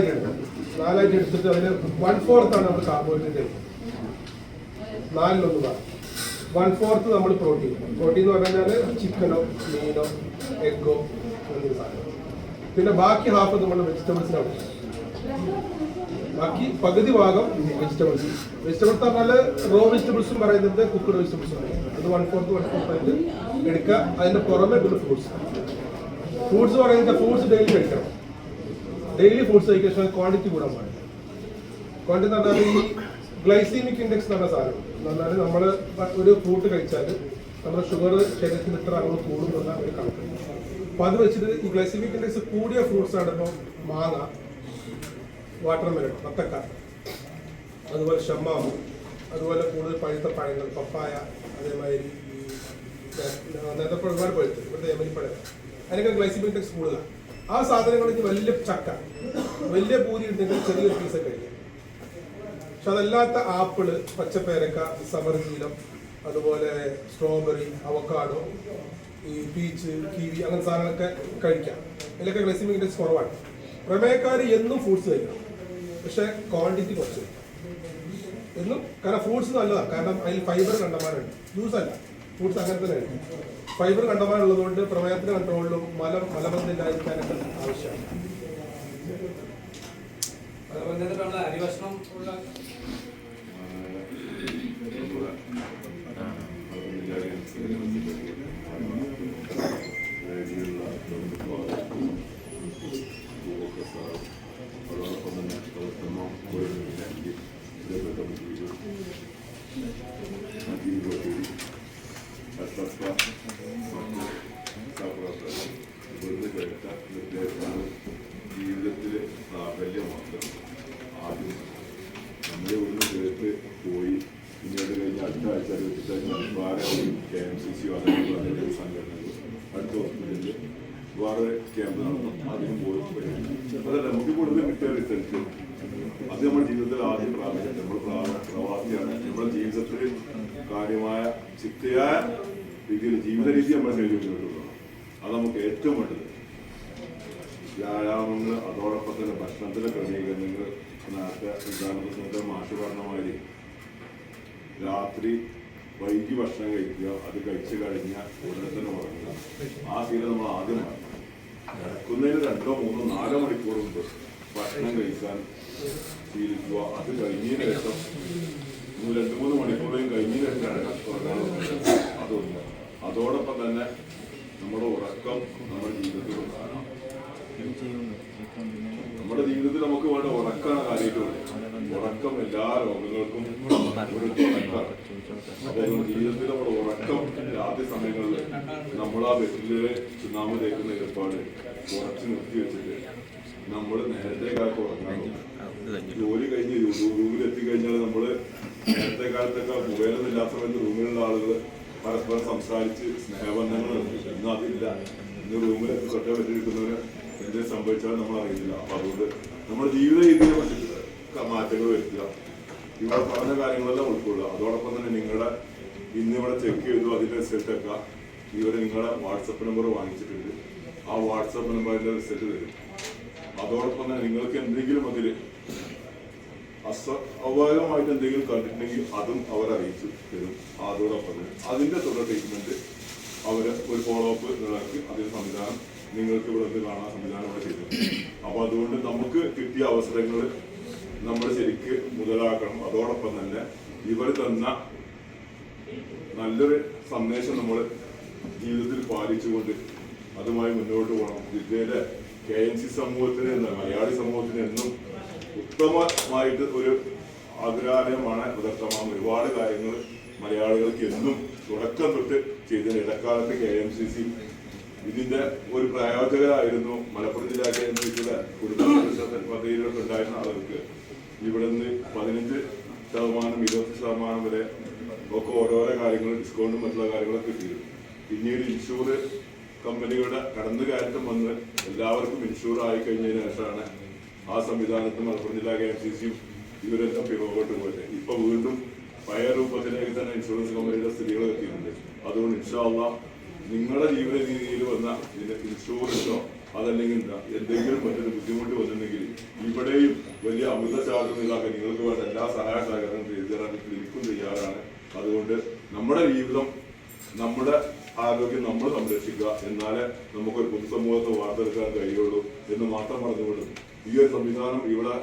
ഐറ്റം എടുത്തിട്ട് അതിന് 1/4 ആണ് നമ്മൾ കാർബോഹൈഡ്രേറ്റ് എടുക്കുന്നത്. 4-1 ഭാഗം 1/4 നമ്മൾ പ്രോട്ടീൻ എന്ന് പറഞ്ഞാൽ ചിക്കനോ മീനോ എഗ്ഗോ അങ്ങനത്തെ സാധനം. പിന്നെ ബാക്കി ഹാഫ് നമ്മൾ വെജിറ്റബിൾസിനാണ്. ബാക്കി പകുതി ഭാഗം വെജിറ്റബിൾസ് എന്ന് പറഞ്ഞാൽ റോ വെജിറ്റബിൾസും പറയുന്നത് കുക്കഡ് വെജിറ്റബിൾസും പറയുന്നത്. അത് 1/4 എടുക്കുക. അതിന്റെ പുറമെ പിന്നെ ഫ്രൂട്ട്സ് പറയുന്നത് ഫ്രൂട്ട്സ് ഡെയിലി കഴിക്കണം. ഡെയിലി ഫ്രൂട്ട്സ് കഴിക്കാൻ ക്വാണ്ടിറ്റി കൂടാൻ പാടില്ല. ക്വാണ്ടിറ്റി എന്ന് പറഞ്ഞാൽ ഈ ഗ്ലൈസീമിക് ഇൻഡെക്സ് എന്ന് പറഞ്ഞ സാധനം എന്ന് പറഞ്ഞാൽ നമ്മൾ ഒരു ഫ്രൂട്ട് കഴിച്ചാൽ നമ്മുടെ ഷുഗർ ശരീരത്തിൽ ഇത്ര അളവ് കൂടുമെന്ന ഒരു കണക്ക്. അപ്പൊ അത് വെച്ചിട്ട് ഈ ഗ്ലൈസീമിക് ഇൻഡെക്സ് കൂടിയ ഫ്രൂട്ട്സ് ആണ് ഇപ്പോൾ മാങ്ങ, വാട്ടർമെലൺ, വത്തക്ക, അതുപോലെ ഷമ്മാവ്, അതുപോലെ കൂടുതൽ പഴുത്ത പഴങ്ങൾ, പപ്പായ, അതേമാതിരി നേരത്തെ ഒരുപാട് പഴുത്ത് ഇവിടുത്തെ എമനിപ്പഴം, അതിനൊക്കെ ഗ്ലൈസീമിക് ഇൻഡെക്സ് കൂടുതലാണ്. ആ സാധനങ്ങൾക്ക് വലിയ ചക്ക, വലിയ പൂരി ഉണ്ടെങ്കിൽ ചെറിയൊരു പീസൊക്കെ കഴിക്കാം. പക്ഷെ അതല്ലാത്ത ആപ്പിള്, പച്ചപ്പേരക്ക, സമർജീലം, അതുപോലെ സ്ട്രോബെറി, അവക്കാഡോ, ഈ പീച്ച്, കിവി അങ്ങനെ സാധനങ്ങളൊക്കെ കഴിക്കാം. ഇതിലൊക്കെ ഗ്ലൈസീമിക് ഇൻഡെക്സ് കുറവാണ്. പ്രമേയക്കാർ എന്നും ഫ്രൂട്ട്സ് കഴിക്കണം, പക്ഷെ ക്വാണ്ടിറ്റി കുറച്ച് എന്നും. കാരണം ഫ്രൂട്ട്സ് നല്ലതാണ്. കാരണം അതിൽ ഫൈബർ കണ്ടമാനുണ്ട്. ജ്യൂസ് അല്ല, ഫ്രൂട്ട്സ് അങ്ങനെ തന്നെ കഴിക്കും. ഫൈബർ കണ്ടമാനുള്ളതുകൊണ്ട് പ്രമേയത്തിന്റെ കൺട്രോളിലും മലബന്ധം ഇല്ലാതിരിക്കാനൊക്കെ ആവശ്യമാണ്. അരിഭക്ഷണം ഉള്ള ജീവിതത്തിൽ പ്രാബല്യം മാത്രം ആദ്യം നമ്മുടെ ഒന്ന് ചേർത്ത് പോയി. പിന്നീട് കഴിഞ്ഞ് അടുത്ത ആഴ്ച വേറെ KMCC അങ്ങനെ സംഘടനകൾ അടുത്ത ഹോസ്പിറ്റലിൽ വേറെ ക്യാമ്പ് നടത്തും. അതിനും പോയി അതല്ല നമുക്ക് കൂടുതൽ കിട്ടിയ റിസൾട്ട് അത് നമ്മുടെ ജീവിതത്തിൽ ആദ്യം പ്രാപിക്കും. നമ്മൾ പ്രവാസിയാണ്. നമ്മുടെ ജീവിതത്തിൽ കാര്യമായ ചിട്ടയായ രീതിയിൽ ജീവിത രീതി നമ്മളെ നേടിക്കൊണ്ടിട്ടുള്ളതാണ്. അത് നമുക്ക് ഏറ്റവും വേണ്ടത്. വ്യായാമങ്ങൾ, അതോടൊപ്പം തന്നെ ഭക്ഷണത്തിലെ ക്രമീകരണങ്ങൾ. നേരത്തെ ഉദാഹരണത്തിന് മാഷ് പറഞ്ഞ മാതിരി രാത്രി വൈകി ഭക്ഷണം കഴിക്കുക, അത് കഴിച്ചു കഴിഞ്ഞാൽ ഉടനെ തന്നെ ഉറങ്ങുക. ആ ശീലം നമ്മൾ ആദ്യം മാറി. കിടക്കുന്നതിന് 2, 3, 4 മണിക്കൂർ മുമ്പ് ഭക്ഷണം കഴിക്കാൻ ശീലിക്കുക. അത് കഴിഞ്ഞതിന് ശേഷം 2-3 മണിക്കൂറും കഴിഞ്ഞതിന് ശേഷം അതൊന്നും. അതോടൊപ്പം തന്നെ നമ്മുടെ ഉറക്കം നമ്മുടെ ജീവിതത്തിൽ ഉണ്ടാകണം. നമ്മുടെ ജീവിതത്തിൽ നമുക്ക് വേണ്ട ഉറക്കമാണ് കാര്യമായിട്ട്. ഉറക്കം എല്ലാ രോഗങ്ങൾക്കും ഒരു തുടക്കം. അപ്പോൾ ജീവിതത്തിൽ നമ്മുടെ ഉറക്കം രാത്രി സമയങ്ങളിൽ നമ്മൾ ആ ബെഡില് ചുണ്ണാമ്പ് തേക്കുന്ന ഏർപ്പാട് കുറച്ച് നിർത്തി വെച്ചിട്ട് നമ്മൾ നേരത്തെ കാലത്ത് ഉറങ്ങാൻ നോക്കും. ജോലി കഴിഞ്ഞ് റൂമിൽ എത്തിക്കഴിഞ്ഞാൽ നമ്മൾ നേരത്തെ കാലത്തൊക്കെ മൊബൈലൊന്നും ഇല്ലാത്ത സമയത്ത് റൂമിലുള്ള ആളുകൾ പരസ്പരം സംസാരിച്ച് സ്നേഹബന്ധങ്ങൾ നടത്തി. ഇന്ന് അതില്ല. ഇന്ന് റൂമിൽ തൊട്ട പറ്റിയിരിക്കുന്നവര് എന്തെങ്കിലും സംഭവിച്ചാലും നമ്മൾ അറിയില്ല. അപ്പൊ അതുകൊണ്ട് നമ്മുടെ ജീവിത രീതിയെ പറ്റിയിട്ട് മാറ്റങ്ങൾ വരുത്തുക, ഇവിടെ പറഞ്ഞ കാര്യങ്ങളെല്ലാം ഉൾക്കൊള്ളുക. അതോടൊപ്പം തന്നെ നിങ്ങളുടെ ഇന്നിവിടെ ചെക്ക് ചെയ്തു അതിന്റെ റിസൾട്ടൊക്കെ ഇവർ നിങ്ങളുടെ വാട്സപ്പ് നമ്പർ വാങ്ങിച്ചിട്ടുണ്ട്. ആ വാട്സപ്പ് നമ്പറിന്റെ റിസൾട്ട് തരും. അതോടൊപ്പം തന്നെ നിങ്ങൾക്ക് എന്തെങ്കിലും അതിൽ അസ്വാഭാവികമായിട്ട് എന്തെങ്കിലും കണ്ടിട്ടുണ്ടെങ്കിൽ അതും അവരറിയിച്ചു തരും. അതോടൊപ്പം തന്നെ അതിന്റെ തുടർ ട്രീറ്റ്മെന്റ് അവര് ഒരു ഫോളോ അപ്പ് നിലനിർത്തി അതിന് സംവിധാനം നിങ്ങൾക്ക് ഇവിടെ കാണാൻ സംവിധാനം ഇവിടെ ചെയ്തിട്ടുണ്ട്. അപ്പൊ അതുകൊണ്ട് നമുക്ക് കിട്ടിയ അവസരങ്ങൾ നമ്മൾ ശരിക്ക് മുതലാക്കണം. അതോടൊപ്പം തന്നെ ഇവർ തന്ന നല്ലൊരു സന്ദേശം നമ്മൾ ജീവിതത്തിൽ പാലിച്ചുകൊണ്ട് അതുമായി മുന്നോട്ട് പോകണം. ജില്ലയിലെ KMC സമൂഹത്തിന് മലയാളി സമൂഹത്തിന് എന്നും ഉത്തമമായിട്ട് ഒരു ആഗ്രഹാലയമാണ് ബദർത്തമാം. ഒരുപാട് കാര്യങ്ങൾ മലയാളികൾക്ക് എന്നും തുടക്കം തൊട്ട് ചെയ്തതിന് ഇടക്കാലത്ത് KMCC ഇതിന്റെ ഒരു പ്രായോജകരായിരുന്നു. മലപ്പുറം ജില്ലാ KMCCയുടെ കുടുംബ പദ്ധതിയിലൊക്കെ ഉണ്ടായിരുന്ന ആളുകൾക്ക് ഇവിടുന്ന് 15%, 20% വരെ ഒക്കെ ഓരോരോ കാര്യങ്ങൾ ഡിസ്കൗണ്ടും മറ്റുള്ള കാര്യങ്ങളൊക്കെ കിട്ടിയിരുന്നു. പിന്നീട് ഇൻഷൂർ കമ്പനികളുടെ കടന്നുകയറ്റം വന്ന് എല്ലാവർക്കും ഇൻഷൂർ ആയി കഴിഞ്ഞതിന് ശേഷമാണ് ആ സംവിധാനത്ത് മലപ്പുറം ജില്ലാ KMCCയും ഇവരെല്ലാം പിറകോട്ട് പോയിട്ട് ഇപ്പൊ വീണ്ടും പഴയ രൂപത്തിലേക്ക് തന്നെ ഇൻഷുറൻസ് കമ്പനിയുടെ സ്ഥിതികൾ എത്തിയിട്ടുണ്ട്. അതുകൊണ്ട് ഇൻഷാ അല്ലാഹ് നിങ്ങളുടെ ജീവിത രീതിയിൽ വന്ന ഇൻഷുറൻസോ അതല്ലെങ്കിൽ എന്തെങ്കിലും മറ്റൊരു ബുദ്ധിമുട്ട് വന്നിട്ടുണ്ടെങ്കിൽ ഇവിടെയും വലിയ അമൃത ചാർജുകളാക്കാൻ നിങ്ങൾക്ക് വേണ്ട എല്ലാ സഹായ സഹകരണം ചെയ്തു തരാൻ എനിക്കും തയ്യാറാണ്. അതുകൊണ്ട് നമ്മുടെ ജീവിതം, നമ്മുടെ ആരോഗ്യം നമ്മൾ സംരക്ഷിക്കുക, എന്നാലേ നമുക്കൊരു പൊതുസമൂഹത്തെ വാർത്തെടുക്കാൻ കഴിയുള്ളൂ എന്ന് മാത്രം പറഞ്ഞുകൊണ്ട് ഈ ഒരു സംവിധാനം ഇവിടെ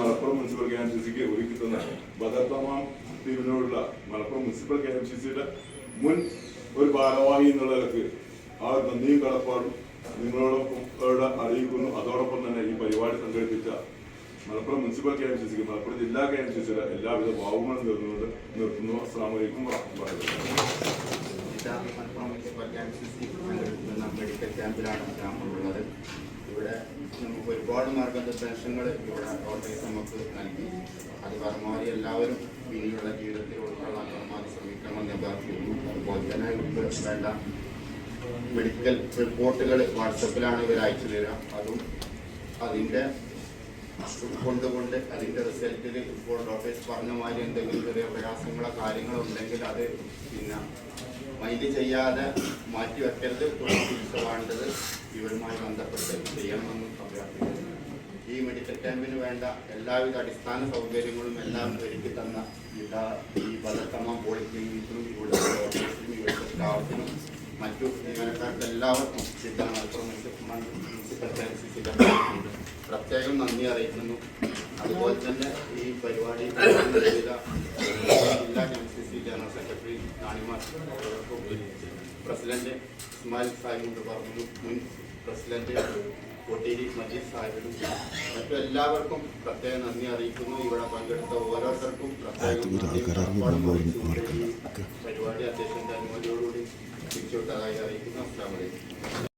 മലപ്പുറം മുനിസിപ്പൽ KMCCക്ക് ഒരുക്കി തന്ന ബദർത്തമാം ടീമിനോടുള്ള മലപ്പുറം മുനിസിപ്പൽ KMCCയുടെ മുൻ ഒരു ഭാരവാഹി എന്നുള്ള നിലക്ക് ആ നന്ദിയും കടപ്പാടും നിങ്ങളോടൊപ്പം അറിയിക്കുന്നു. അതോടൊപ്പം തന്നെ ഈ പരിപാടി സംഘടിപ്പിച്ച മലപ്പുറം മുനിസിപ്പൽ KMCCക്ക് മലപ്പുറം ജില്ലാ KMCCയുടെ എല്ലാവിധ ഭാവങ്ങളും നേർന്നുകൊണ്ട് നിർത്തുന്നു. അസ്സലാമു അലൈക്കും വറഹ്മത്തുള്ളാഹി. മലപ്പുറം മുനിസിപ്പൽ KMCC സംഘടിപ്പിക്കുന്ന മെഡിക്കൽ ക്യാമ്പിലാണ് നമ്മളുള്ളത്. ഇവിടെ നമുക്ക് ഒരുപാട് മാർഗനിർദ്ദേശങ്ങൾ ഇവിടെ ഓർഗനൈസ് നമുക്ക് നൽകി. അത് പരമാവധി എല്ലാവരും ഇനിയുള്ള ജീവിതത്തിൽ ഉൾക്കൊള്ളാൻ പരമാവധി ശ്രമിക്കണമെന്ന് അഭ്യർത്ഥിക്കുന്നു. അതുപോലെ തന്നെ ഇവർക്ക് വേണ്ട മെഡിക്കൽ റിപ്പോർട്ടുകൾ വാട്സപ്പിലാണ് ഇവർ അയച്ചു തരിക. അതും അതിൻ്റെ കൊണ്ടുകൊണ്ട് അതിൻ്റെ റിസൾട്ടിൽ ഇപ്പോൾ ഡോക്ടേഴ്സ് പറഞ്ഞ മാതിരി എന്തെങ്കിലും ചെറിയ പ്രയാസങ്ങളോ കാര്യങ്ങളോ ഉണ്ടെങ്കിൽ അത് പിന്നെ മൈൻഡ് ചെയ്യാതെ മാറ്റി വെക്കരുത്. ചികിത്സ വേണ്ടത് ഇവരുമായി ബന്ധപ്പെട്ട് ചെയ്യണമെന്നും അഭ്യർത്ഥിക്കുന്നു. ഈ മെഡിക്കൽ ക്യാമ്പിന് വേണ്ട എല്ലാവിധ അടിസ്ഥാന സൗകര്യങ്ങളും എല്ലാം ഒരുക്കി തന്ന ഈ ബദർത്തമാം പോളിക്ലിനിക്കിനും ഇവിടുത്തെ ഡോക്ടേഴ്സിനും ഇവിടുത്തെ സ്റ്റാഫിനും മറ്റു ജീവനക്കാർക്ക് എല്ലാവർക്കും മലപ്പുറം മുനിസിപ്പൽ KMCCയുടെ പ്രത്യേകം നന്ദി അറിയിക്കുന്നു. അതുപോലെ തന്നെ ഈ പരിപാടി ജില്ലാ KMCC ജനറൽ സെക്രട്ടറി നാണിമാർ പ്രസിഡന്റ് ഇസ്മായിൽ സാഹിബ് പറഞ്ഞു, മുൻ പ്രസിഡന്റ് കോട്ടേരി മജീദ് സാഹിബിനും മറ്റു എല്ലാവർക്കും പ്രത്യേക നന്ദി അറിയിക്കുന്നു. ഇവിടെ പങ്കെടുത്ത ഓരോരുത്തർക്കും പ്രത്യേകം പരിപാടി അധ്യക്ഷന്റെ അനുമതിയോടുകൂടി തിരിച്ചുവിട്ടതായി അറിയിക്കുന്നു. അസ്സലാമു അലൈക്കും.